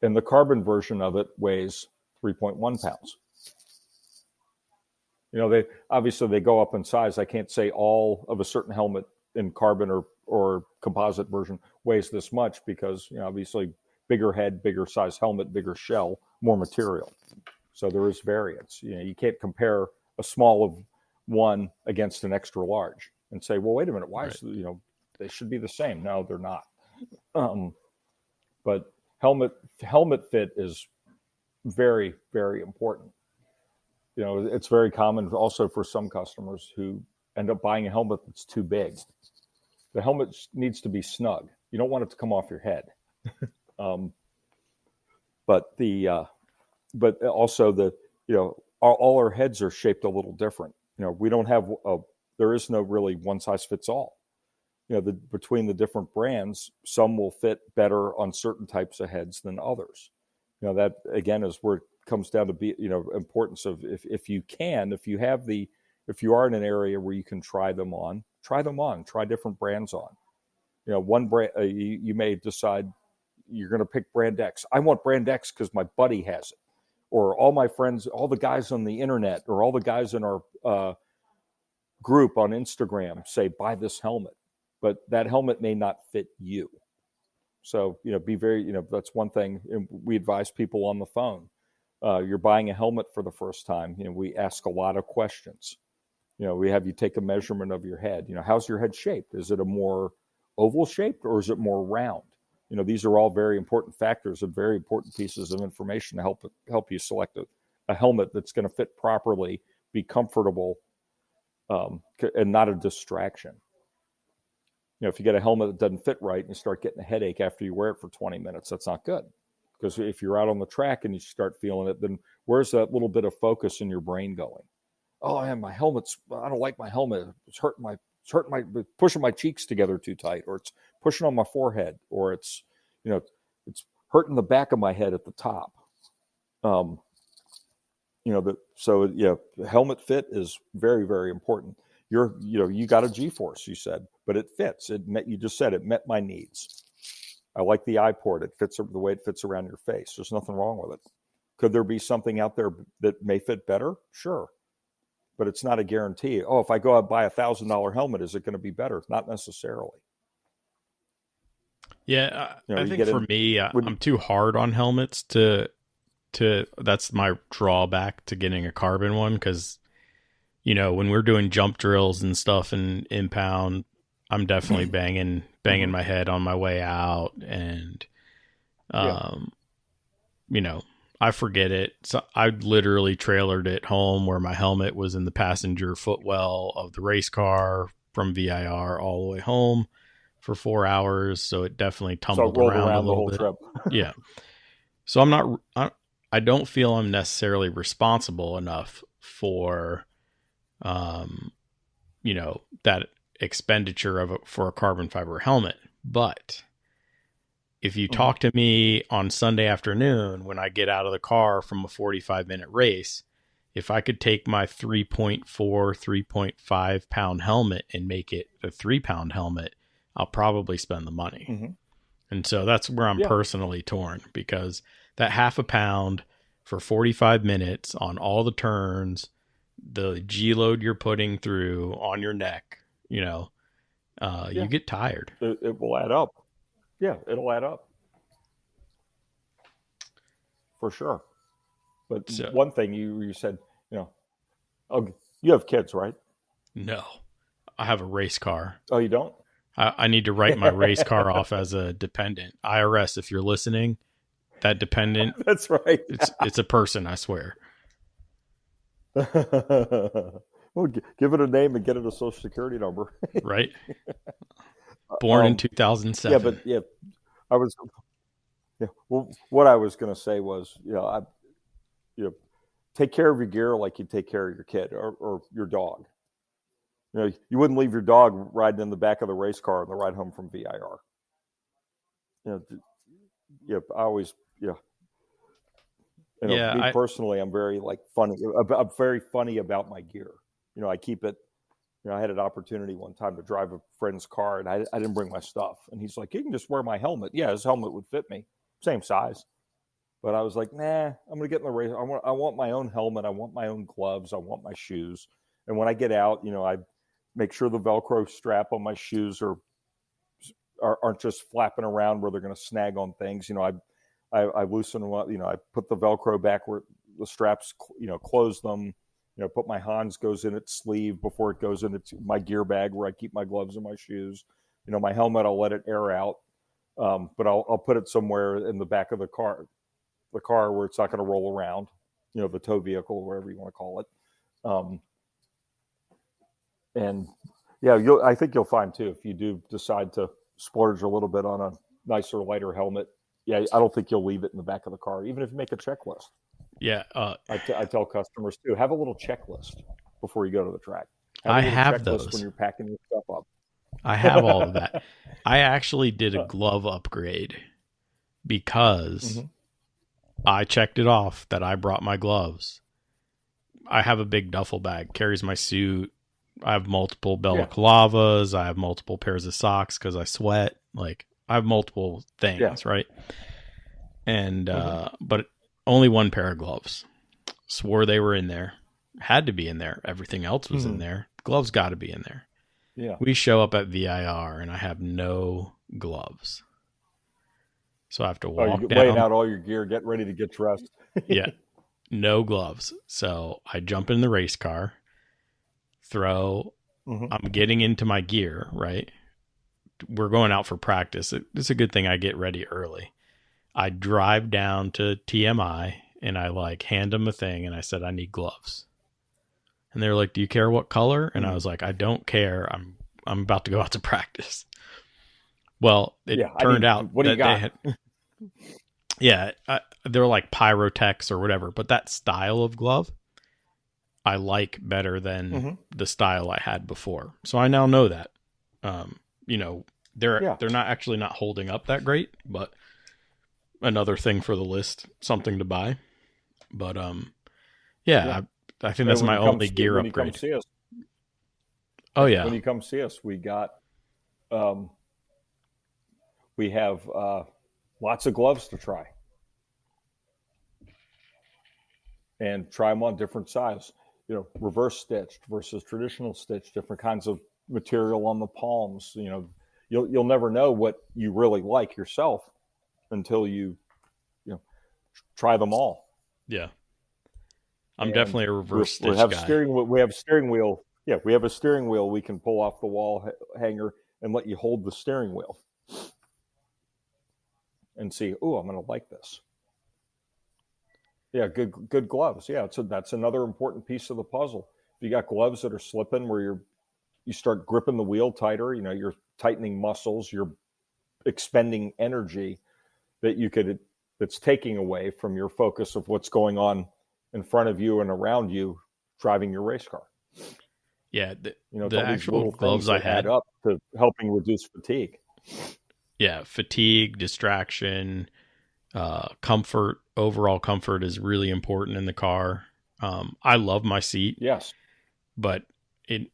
and the carbon version of it weighs 3.1 pounds. They go up in size. I can't say all of a certain helmet in carbon or composite version weighs this much, because obviously bigger head, bigger size helmet, bigger shell, more material. So there is variance. You can't compare a small of one against an extra large and say, well, wait a minute, why? Right. They should be the same. No, they're not. But helmet fit is very, very important. It's very common also for some customers who end up buying a helmet that's too big. The helmet needs to be snug. You don't want it to come off your head. But also all our heads are shaped a little different. We don't have there is no really one size fits all. Between the different brands, some will fit better on certain types of heads than others. That again is where it comes down to be, importance of if you are in an area where you can try them on, try different brands on. One brand, you may decide you're going to pick brand X. I want brand X because my buddy has it, or all my friends, all the guys on the internet, or all the guys in our group on Instagram say, buy this helmet, but that helmet may not fit you. So, be very, that's one thing we advise people on the phone. You're buying a helmet for the first time. We ask a lot of questions. We have you take a measurement of your head. How's your head shaped? Is it a more oval shaped, or is it more round? These are all very important factors and very important pieces of information to help you select a helmet that's going to fit properly, be comfortable, and not a distraction. If you get a helmet that doesn't fit right and you start getting a headache after you wear it for 20 minutes, that's not good. Because if you're out on the track and you start feeling it, then where's that little bit of focus in your brain going? Oh, I don't like my helmet. It's pushing my cheeks together too tight, or it's pushing on my forehead, or it's hurting the back of my head at the top. Helmet fit is very, very important. You got a G-Force, you said, but it fits. You just said it met my needs. I like the eye port. It fits the way it fits around your face. There's nothing wrong with it. Could there be something out there that may fit better? Sure. But it's not a guarantee. Oh, if I go out and buy $1,000 helmet, is it going to be better? Not necessarily.
Yeah, I think for me, I'm too hard on helmets to that's my drawback to getting a carbon one, because when we're doing jump drills and stuff in impound, I'm definitely banging my head on my way out, and I I forget it. So I literally trailered it home where my helmet was in the passenger footwell of the race car from VIR all the way home for 4 hours. So it definitely
So it
tumbled
rolled
around a
around the
little
whole
bit.
trip.
Yeah. So I don't feel I'm necessarily responsible enough for, that expenditure for a carbon fiber helmet. But if you talk to me on Sunday afternoon when I get out of the car from a 45-minute race, if I could take my 3.4, 3.5 pound helmet and make it a 3-pound helmet, I'll probably spend the money.
Mm-hmm.
And so that's where I'm personally torn, because that half a pound for 45 minutes on all the turns, the G load you're putting through on your neck, you get tired.
It will add up. Yeah, it'll add up. For sure. But one thing you said, you have kids, right?
No, I have a race car.
Oh, you don't?
I need to write my race car off as a dependent. IRS, if you're listening, that dependent.
That's right.
It's a person, I swear.
Well, give it a name and get it a social security number.
Right. Born in 2007.
Yeah, but I was. Yeah. Well, what I was going to say was, take care of your gear like you take care of your kid or your dog. You wouldn't leave your dog riding in the back of the race car on the ride home from VIR. I always, me personally, I'm very funny. I'm very funny about my gear. I keep it. I had an opportunity one time to drive a friend's car, and I didn't bring my stuff. And he's like, "You can just wear my helmet." Yeah, his helmet would fit me, same size. But I was like, "Nah, I'm gonna get in the race. I want my own helmet. I want my own gloves. I want my shoes. And when I get out, I make sure the Velcro strap on my shoes aren't just flapping around where they're going to snag on things. I loosen them up. I put the Velcro back where the straps, close them. Put my Hans goes in its sleeve before it goes into my gear bag where I keep my gloves and my shoes. My helmet, I'll let it air out, but I'll put it somewhere in the back of the car where it's not going to roll around. The tow vehicle, whatever you want to call it. And yeah, I think you'll find too, if you do decide to splurge a little bit on a nicer, lighter helmet, I don't think you'll leave it in the back of the car, even if you make a checklist.
Yeah.
I tell customers too, have a little checklist before you go to the track.
I have those
when you're packing your stuff up.
I have all of that. I actually did a glove upgrade because I checked it off that I brought my gloves. I have a big duffel bag, carries my suit. I have multiple balaclavas. I have multiple pairs of socks because I sweat. I have multiple things, right? And but only one pair of gloves. Swore they were in there. Had to be in there. Everything else was in there. Gloves got to be in there.
Yeah.
We show up at VIR and I have no gloves. So I have to walk
you're
down.
Laying out all your gear, get ready to get dressed.
Yeah. No gloves. So I jump in the race car, I'm getting into my gear, right? We're going out for practice. It's a good thing I get ready early. I drive down to TMI and I hand them a thing and I said, I need gloves. And they were like, do you care what color? And I was like, I don't care. I'm about to go out to practice. Well, it turned out
what do you got?
They're like Pyrotex or whatever, but that style of glove I like better than the style I had before. So I now know that. They're not holding up that great, but another thing for the list, something to buy. But I think that's my only gear upgrade.
Come see us,
oh yeah.
When you come see us, we got we have lots of gloves to try. And try them on different size. Reverse stitched versus traditional stitch, different kinds of material on the palms. You'll never know what you really like yourself until you try them all.
Yeah. I'm definitely a reverse stitch
we have
guy.
We have a steering wheel. Yeah, we have a steering wheel we can pull off the wall hanger and let you hold the steering wheel and see, I'm going to like this. Yeah, good gloves. Yeah, that's another important piece of the puzzle. If you got gloves that are slipping, where you start gripping the wheel tighter, you're tightening muscles, you're expending energy that's taking away from your focus of what's going on in front of you and around you driving your race car.
Yeah,
It's
the
all these
actual
little
gloves
things
I
that add
had.
up to helping reduce fatigue.
Yeah, fatigue, distraction, comfort. Overall comfort is really important in the car. I love my seat,
Yes.
but it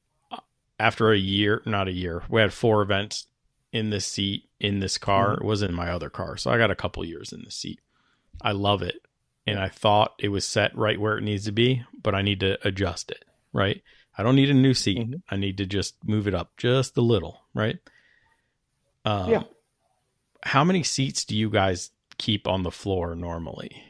after a year, not a year, we had 4 events in this seat in this car. It was in my other car, so I got a couple years in the seat. I love it, and I thought it was set right where it needs to be, but I need to adjust it. Right, I don't need a new seat. I need to just move it up just a little. Right.
Yeah.
How many seats do you guys keep on the floor normally?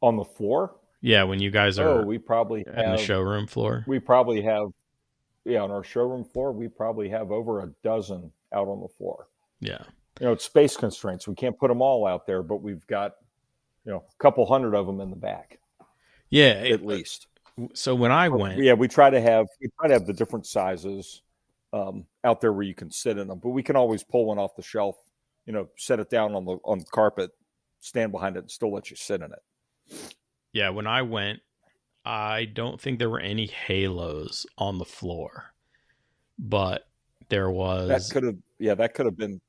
On the floor?
Yeah, when you guys are
we probably
in the showroom floor.
yeah, on our showroom floor, we probably have over a dozen out on the floor.
Yeah.
It's space constraints. We can't put them all out there, but we've got, a couple hundred of them in the back.
Yeah,
at least.
So when I went,
we try to have the different sizes out there where you can sit in them, but we can always pull one off the shelf, set it down on the carpet, stand behind it, and still let you sit in it.
Yeah, when I went, I don't think there were any halos on the floor, but there was.
That could have been.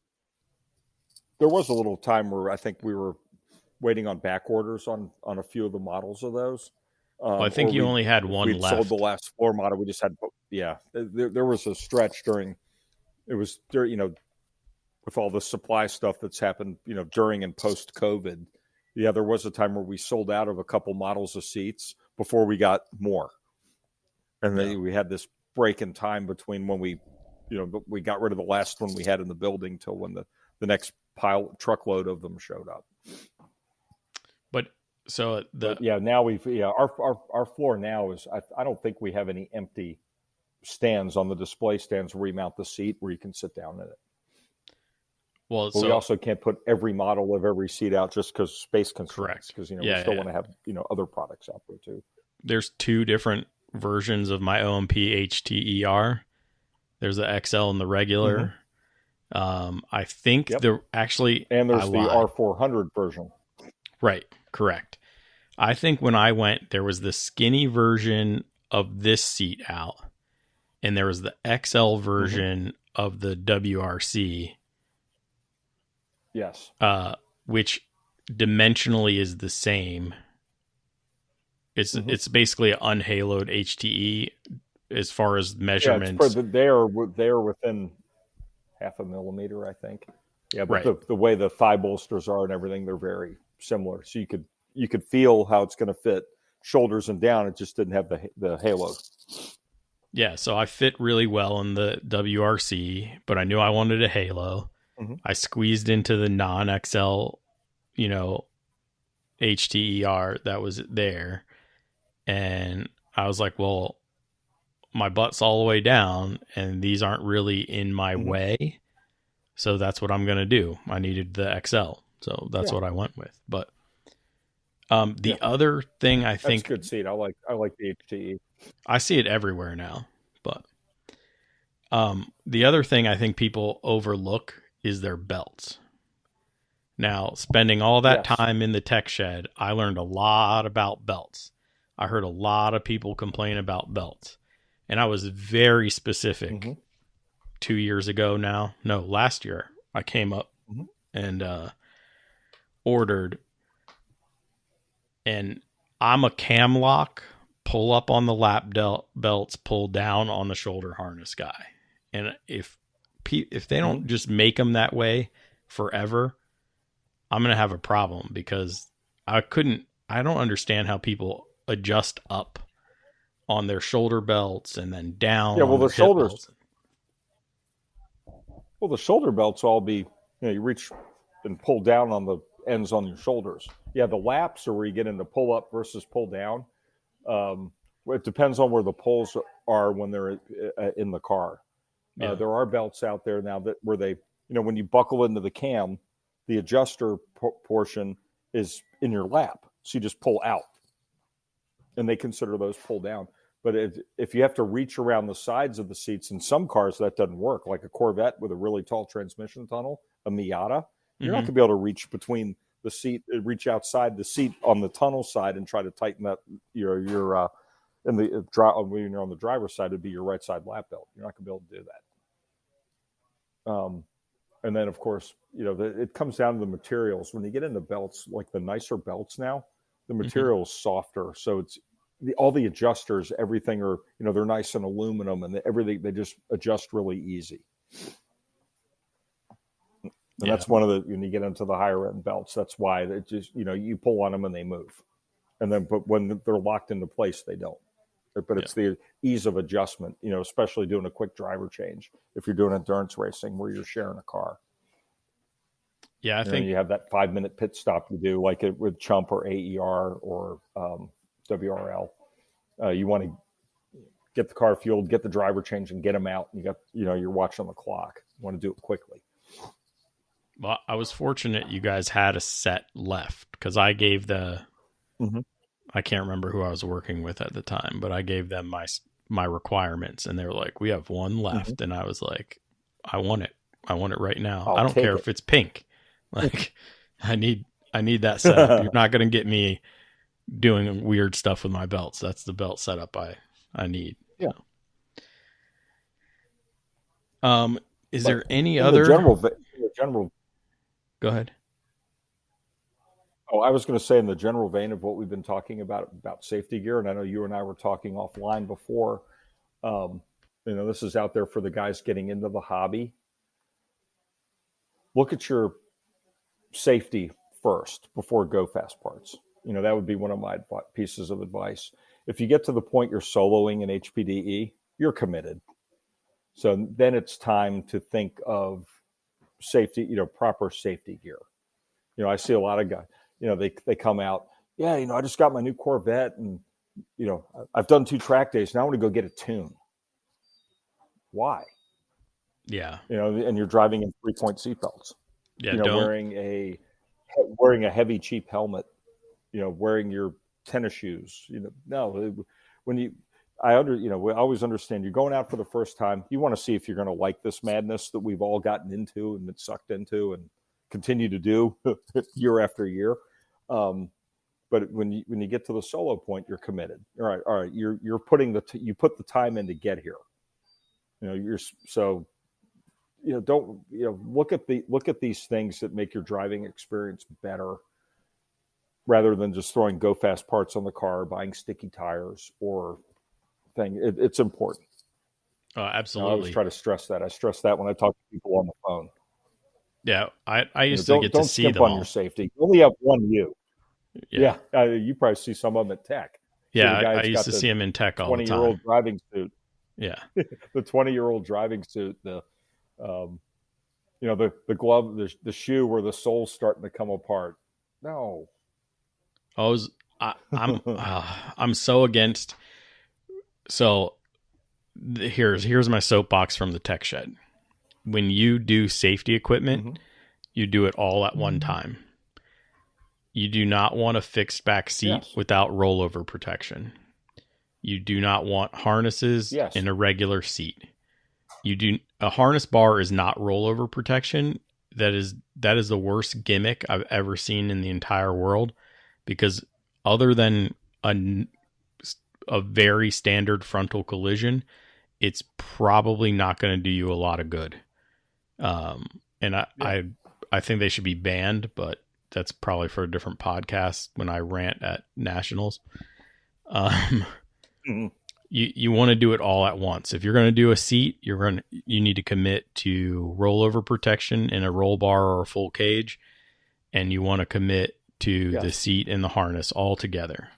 There was a little time where I think we were waiting on back orders on a few of the models of those.
Well, I think you only had one left.
Sold the last floor model. We just had, there was a stretch during with all the supply stuff that's happened, during and post COVID. Yeah, there was a time where we sold out of a couple models of seats before we got more. And then we had this break in time between when we got rid of the last one we had in the building till when the next truckload of them showed up.
Now
our floor now is, I don't think we have any empty stands on the display stands where we mount the seat where you can sit down in it.
Well,
but we also can't put every model of every seat out just because space constraints. Because we still want to have other products out there too.
There's 2 different versions of my OMP HTER. There's the XL and the regular. I think and there's
the R400 version.
Right, correct. I think when I went, there was the skinny version of this seat out, and there was the XL version of the WRC.
Yes.
Which dimensionally is the same. It's basically an unhaloed HTE as far as measurements.
Yeah, they are within half a millimeter, I think. Yeah, but
right.
the way the thigh bolsters are and everything, they're very similar. So you could feel how it's going to fit shoulders and down. It just didn't have the halo.
Yeah, so I fit really well in the WRC, but I knew I wanted a halo. I squeezed into the non-XL, HTER that was there. And I was like, well, my butt's all the way down and these aren't really in my way. So that's what I'm going to do. I needed the XL. So that's what I went with. But the other thing I think...
That's a good seat. I like the HTE.
I see it everywhere now. But the other thing I think people overlook is their belts. Now, spending all that time in the tech shed, I learned a lot about belts. I heard a lot of people complain about belts. And I was very specific 2 years ago now. No, last year. I came up and ordered. And I'm a cam lock, pull up on the lap belts, pull down on the shoulder harness guy. And if they don't just make them that way forever, I'm going to have a problem because I don't understand how people adjust up on their shoulder belts and then down.
Yeah, well, the shoulders. Well, the shoulder belts all be, you reach and pull down on the ends on your shoulders. Yeah, the laps are where you get into pull up versus pull down. It depends on where the pulls are when they're in the car. Yeah. There are belts out there now where they, when you buckle into the cam, the adjuster portion is in your lap. So you just pull out, and they consider those pull down. But if you have to reach around the sides of the seats, in some cars that doesn't work, like a Corvette with a really tall transmission tunnel, a Miata, you're not going to be able to reach between the seat, reach outside the seat on the tunnel side and try to tighten that your in the when you're on the driver's side, it'd be your right side lap belt. You're not going to be able to do that. And then, of course, it comes down to the materials. When you get into belts, like the nicer belts now, the material is softer. So it's all the adjusters, everything are, they're nice in aluminum, and everything, they just adjust really easy. And that's one of when you get into the higher end belts, that's why it just, you pull on them and they move. And then, but when they're locked into place, they don't. But it's the ease of adjustment, especially doing a quick driver change. If you're doing endurance racing where you're sharing a car.
Yeah, I think
you have that 5-minute pit stop you do, like it with Chump or AER or WRL. You want to get the car fueled, get the driver change, and get them out. You got, you're watching the clock. You want to do it quickly.
Well, I was fortunate you guys had a set left, because I gave the. I can't remember who I was working with at the time, but I gave them my requirements, and they were like, "We have one left," and I was like, "I want it. I want it right now. I don't care if it's pink. Like, I need that setup. You're not going to get me doing weird stuff with my belts. That's the belt setup I need."
Yeah.
Is there any other
general?
Go ahead.
Oh, I was going to say, in the general vein of what we've been talking about safety gear, and I know you and I were talking offline before. This is out there for the guys getting into the hobby. Look at your safety first before go fast parts. That would be one of my pieces of advice. If you get to the point you're soloing in HPDE, you're committed. So then it's time to think of safety, proper safety gear. I see a lot of guys, they come out, I just got my new Corvette, and, I've done 2 track days. Now I want to go get a tune. Why?
Yeah.
And you're driving in 3-point seatbelts.
Yeah.
Wearing a heavy, cheap helmet, wearing your tennis shoes, no, I always understand you're going out for the first time. You want to see if you're going to like this madness that we've all gotten into and been sucked into and continue to do year after year. But when you get to the solo point, you're committed. All right. You're putting you put the time in to get here. Don't look at these things that make your driving experience better, rather than just throwing go fast parts on the car, buying sticky tires or thing. It's important.
Absolutely.
I always try to stress that. I stress that when I talk to people on the phone.
Yeah, I used to get to see them
don't skimp on
all.
your safety. You only have one you.
Yeah.
You probably see some of them at tech.
Yeah, I used to see them in tech all the time.
20-year-old driving suit.
Yeah.
The 20-year-old driving suit, the glove, the shoe where the sole's starting to come apart. No.
I'm so against. So here's my soapbox from the tech shed. When you do safety equipment, you do it all at one time. You do not want a fixed back seat without rollover protection. You do not want harnesses in a regular seat. A harness bar is not rollover protection. That is the worst gimmick I've ever seen in the entire world, because other than a very standard frontal collision, it's probably not going to do you a lot of good. And I think they should be banned, but that's probably for a different podcast when I rant at nationals. You want to do it all at once. If you're going to do a seat, you need to commit to rollover protection in a roll bar or a full cage, and you want to commit to the seat and the harness all together.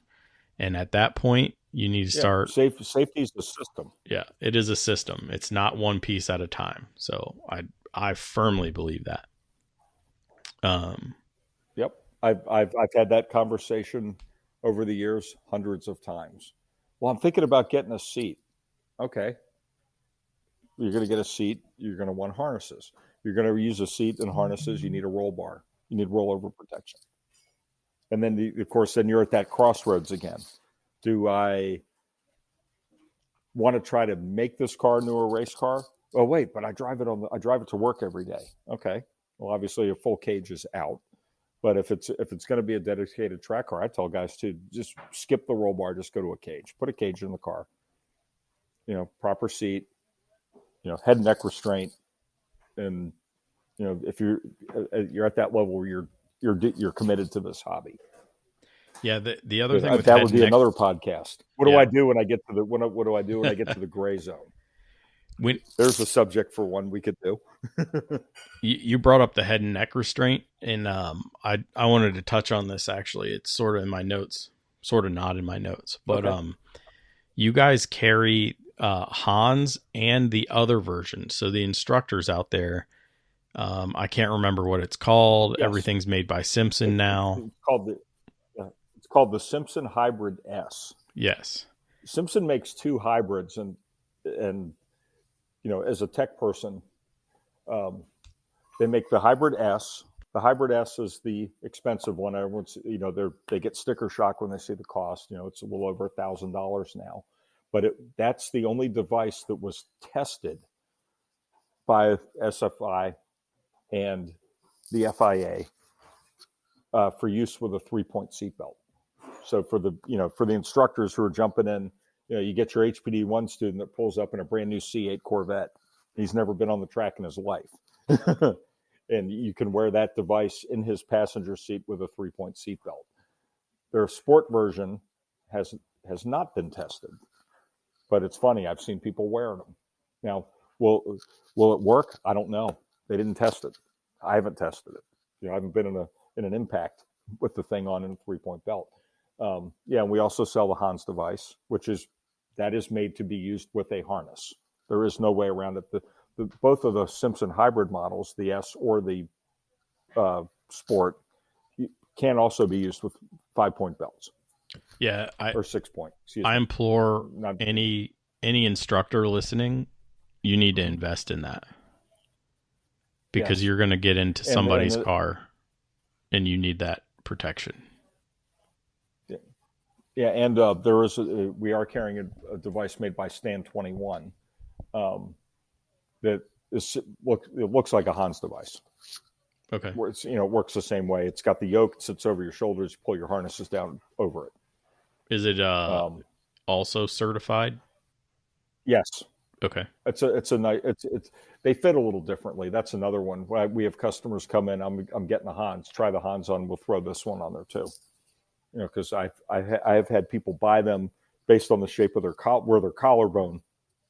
And at that point, you need to start.
Safety is the system.
Yeah, it is a system. It's not one piece at a time. So I firmly believe that.
Yep, I've had that conversation over the years hundreds of times. Well, I'm thinking about getting a seat. Okay. You're going to get a seat. You're going to want harnesses. You're going to use a seat and harnesses. You need a roll bar. You need rollover protection. And then, of course, then you're at that crossroads again. Do I want to try to make this car into a race car? Oh, wait, but I drive it to work every day. Okay. Well, obviously a full cage is out. But if it's going to be a dedicated track car, I tell guys to just skip the roll bar, just go to a cage. Put a cage in the car. Proper seat, head and neck restraint. And if you're at that level where you're committed to this hobby.
Yeah, the other thing with
that would be another podcast. What do I do when I get to the gray zone? There's a subject for one we could do.
You brought up the head and neck restraint, and I wanted to touch on this. Actually, it's sort of in my notes, sort of not in my notes, but okay. You guys carry Hans and the other version. So the instructors out there, I can't remember what it's called. Yes. Everything's made by Simpson now.
It's called the Simpson Hybrid S.
Yes.
Simpson makes two hybrids, and as a tech person, they make the Hybrid S. The Hybrid S is the expensive one. Everyone's, they get sticker shock when they see the cost. It's a little over $1,000 now, but that's the only device that was tested by SFI and the FIA for use with a 3-point seatbelt. So for the instructors who are jumping in, you get your HPD1 student that pulls up in a brand new C8 Corvette. He's never been on the track in his life. And you can wear that device in his passenger seat with a 3-point seatbelt. Their sport version has not been tested, but it's funny. I've seen people wearing them. Now, will it work? I don't know. They didn't test it. I haven't tested it. I haven't been in an impact with the thing on in a 3-point belt. And we also sell the Hans device, that is made to be used with a harness. There is no way around it. Both of the Simpson hybrid models, the S or the Sport, can also be used with 5-point belts.
Yeah,
or 6-point.
I implore any instructor listening, you need to invest in that, because you're going to get into somebody's car, and you need that protection.
Yeah, and we are carrying a device made by Stand 21 that looks like a Hans device.
Okay.
Where it works the same way. It's got the yoke, it sits over your shoulders, you pull your harnesses down over it.
Is it also certified?
Yes.
Okay.
They fit a little differently. That's another one. We have customers come in. I'm getting the Hans. Try the Hans on. We'll throw this one on there too. Because I have had people buy them based on the shape of their collarbone,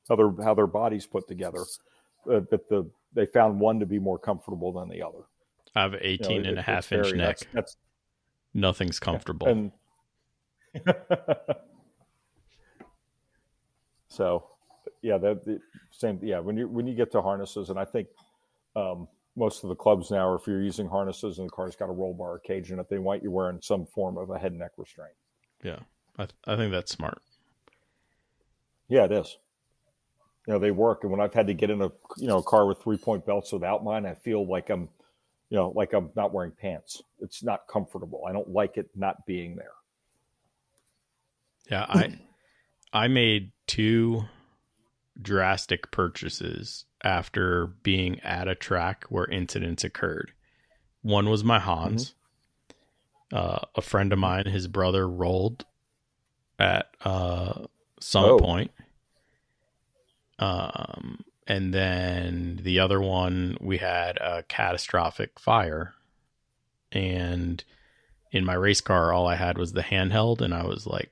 how their body's put together. They found one to be more comfortable than the other.
I have an 18 and a half inch neck. Nothing's comfortable.
And so, the same. Yeah, when you get to harnesses, and I think most of the clubs now, if you're using harnesses and the car's got a roll bar or cage in it, they want you wearing some form of a head and neck restraint.
Yeah, I think that's smart.
Yeah, it is. They work. And when I've had to get in a car with 3-point belts without mine, I feel like I'm not wearing pants. It's not comfortable. I don't like it not being there.
Yeah, I made 2 drastic purchases after being at a track where incidents occurred. One was my Hans. Mm-hmm. A friend of mine, his brother rolled at Summit Point. And then the other one, we had a catastrophic fire. And in my race car, all I had was the handheld, and I was like,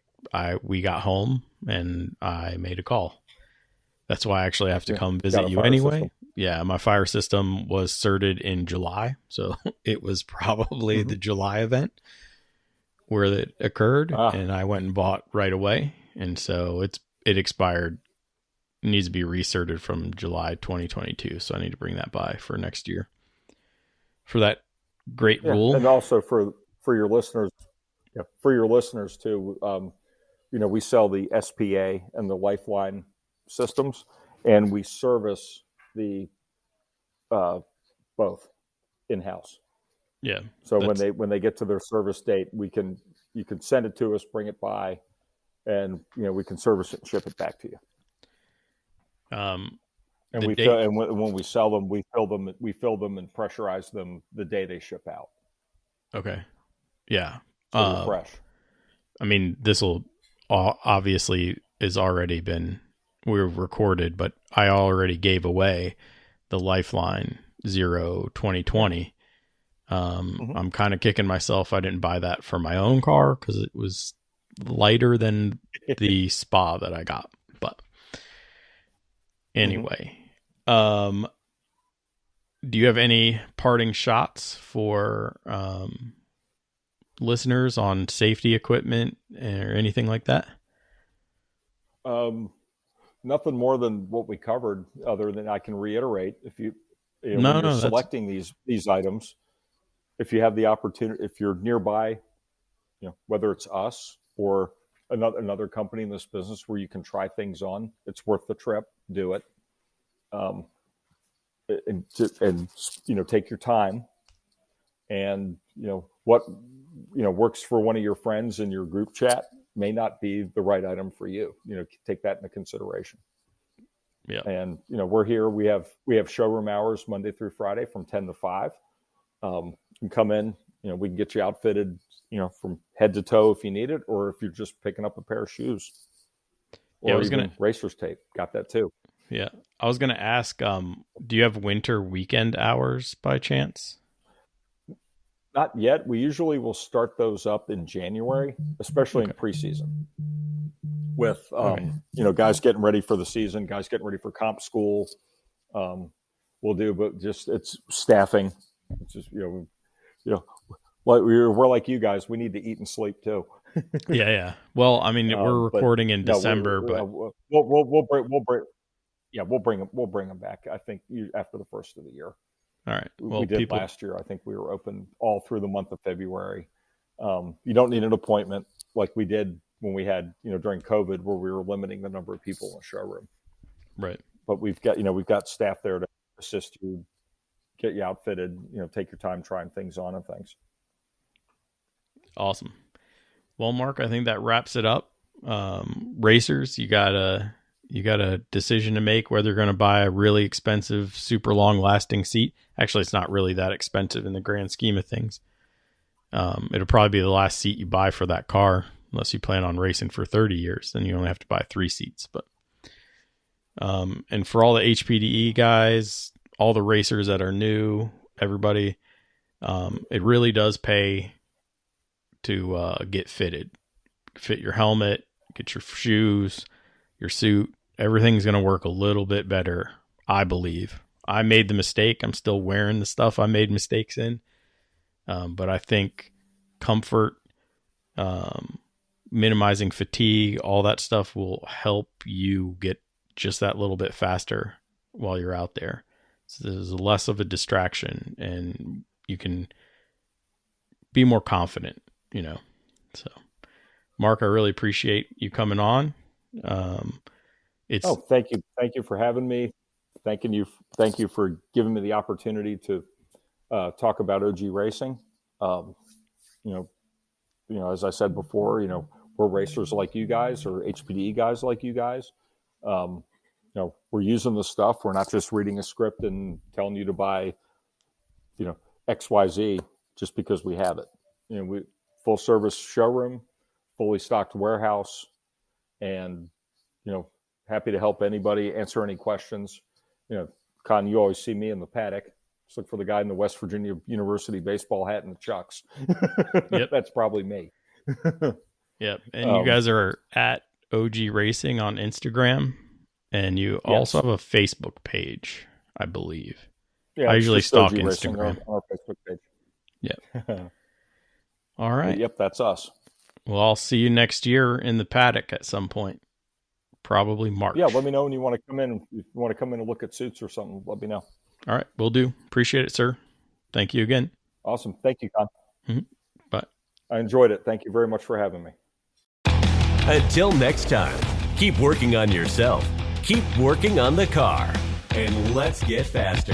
we got home and I made a call. That's why I actually have to come visit you anyway. System. Yeah, my fire system was certed in July, so it was probably the July event where it occurred, and I went and bought right away, and so it expired. It needs to be recerted from July 2022, so I need to bring that by for next year for that great rule.
And also for your listeners, too. We sell the SPA and the Lifeline systems, and we service the both in-house.
Yeah.
So when they get to their service date, you can send it to us, bring it by, and we can service it and ship it back to you. And when we sell them, we fill them and pressurize them the day they ship out.
Okay. Yeah.
So they're fresh.
I mean, this will obviously is already been we're recorded, but I already gave away the Lifeline Zero 2020. I'm kind of kicking myself I didn't buy that for my own car because it was lighter than the Spa that I got. But anyway, do you have any parting shots for listeners on safety equipment or anything like that?
Nothing more than what we covered, other than I can reiterate. If when you're selecting these items, if you have the opportunity, if you're nearby, whether it's us or another company in this business where you can try things on, it's worth the trip. Do it, and take your time. And what works for one of your friends in your group chat may not be the right item for you. Take that into consideration.
Yeah.
And we're here. We have showroom hours Monday through Friday from 10 to 5. You can come in. We can get you outfitted. From head to toe if you need it, or if you're just picking up a pair of shoes. Or racer's tape. Got that too.
Yeah, I was gonna ask. Do you have winter weekend hours by chance?
Not yet. We usually will start those up in January, especially in preseason. With guys getting ready for the season, guys getting ready for comp school. We'll do, but it's staffing. It's just we're like you guys. We need to eat and sleep too.
Yeah. Well, I mean, we're recording in December, but
we'll bring them back. I think after the first of the year.
All right. Well,
we did last year. I think we were open all through the month of February. You don't need an appointment like we did when we had, during COVID, where we were limiting the number of people in the showroom.
Right.
But we've got staff there to assist you, get you outfitted, take your time trying things on and things.
Awesome. Well, Mark, I think that wraps it up. Racers, you got a decision to make whether you're going to buy a really expensive, super long lasting seat. Actually, it's not really that expensive in the grand scheme of things. It'll probably be the last seat you buy for that car, unless you plan on racing for 30 years. Then you only have to buy 3 seats. But and for all the HPDE guys, all the racers that are new, everybody, it really does pay to get fitted. Fit your helmet, get your shoes, your suit. Everything's going to work a little bit better, I believe. I made the mistake. I'm still wearing the stuff I made mistakes in. But I think comfort, minimizing fatigue, all that stuff will help you get just that little bit faster while you're out there. So there's less of a distraction and you can be more confident, So, Mark, I really appreciate you coming on.
Thank you. Thank you for having me. Thank you for giving me the opportunity to talk about OG Racing. As I said before, we're racers like you guys, or HPDE guys like you guys. We're using the stuff. We're not just reading a script and telling you to buy, XYZ just because we have it. We full service showroom, fully stocked warehouse, and happy to help anybody, answer any questions. Con, you always see me in the paddock. Just look for the guy in the West Virginia University baseball hat and the Chucks.
Yep.
That's probably me.
Yep. And you guys are at OG Racing on Instagram, and you also have a Facebook page, I believe.
Yeah,
I usually stalk
OG
Instagram.
On our Facebook page.
Yep. All right.
Yep, that's us.
Well, I'll see you next year in the paddock at some point. Probably March.
Yeah, let me know when you want to come in. If you want to come in and look at suits or something, let me know.
All right, will do. Appreciate it, sir. Thank you again.
Awesome. Thank you, Con.
Mm-hmm. Bye.
I enjoyed it. Thank you very much for having me.
Until next time, keep working on yourself, keep working on the car, and let's get faster.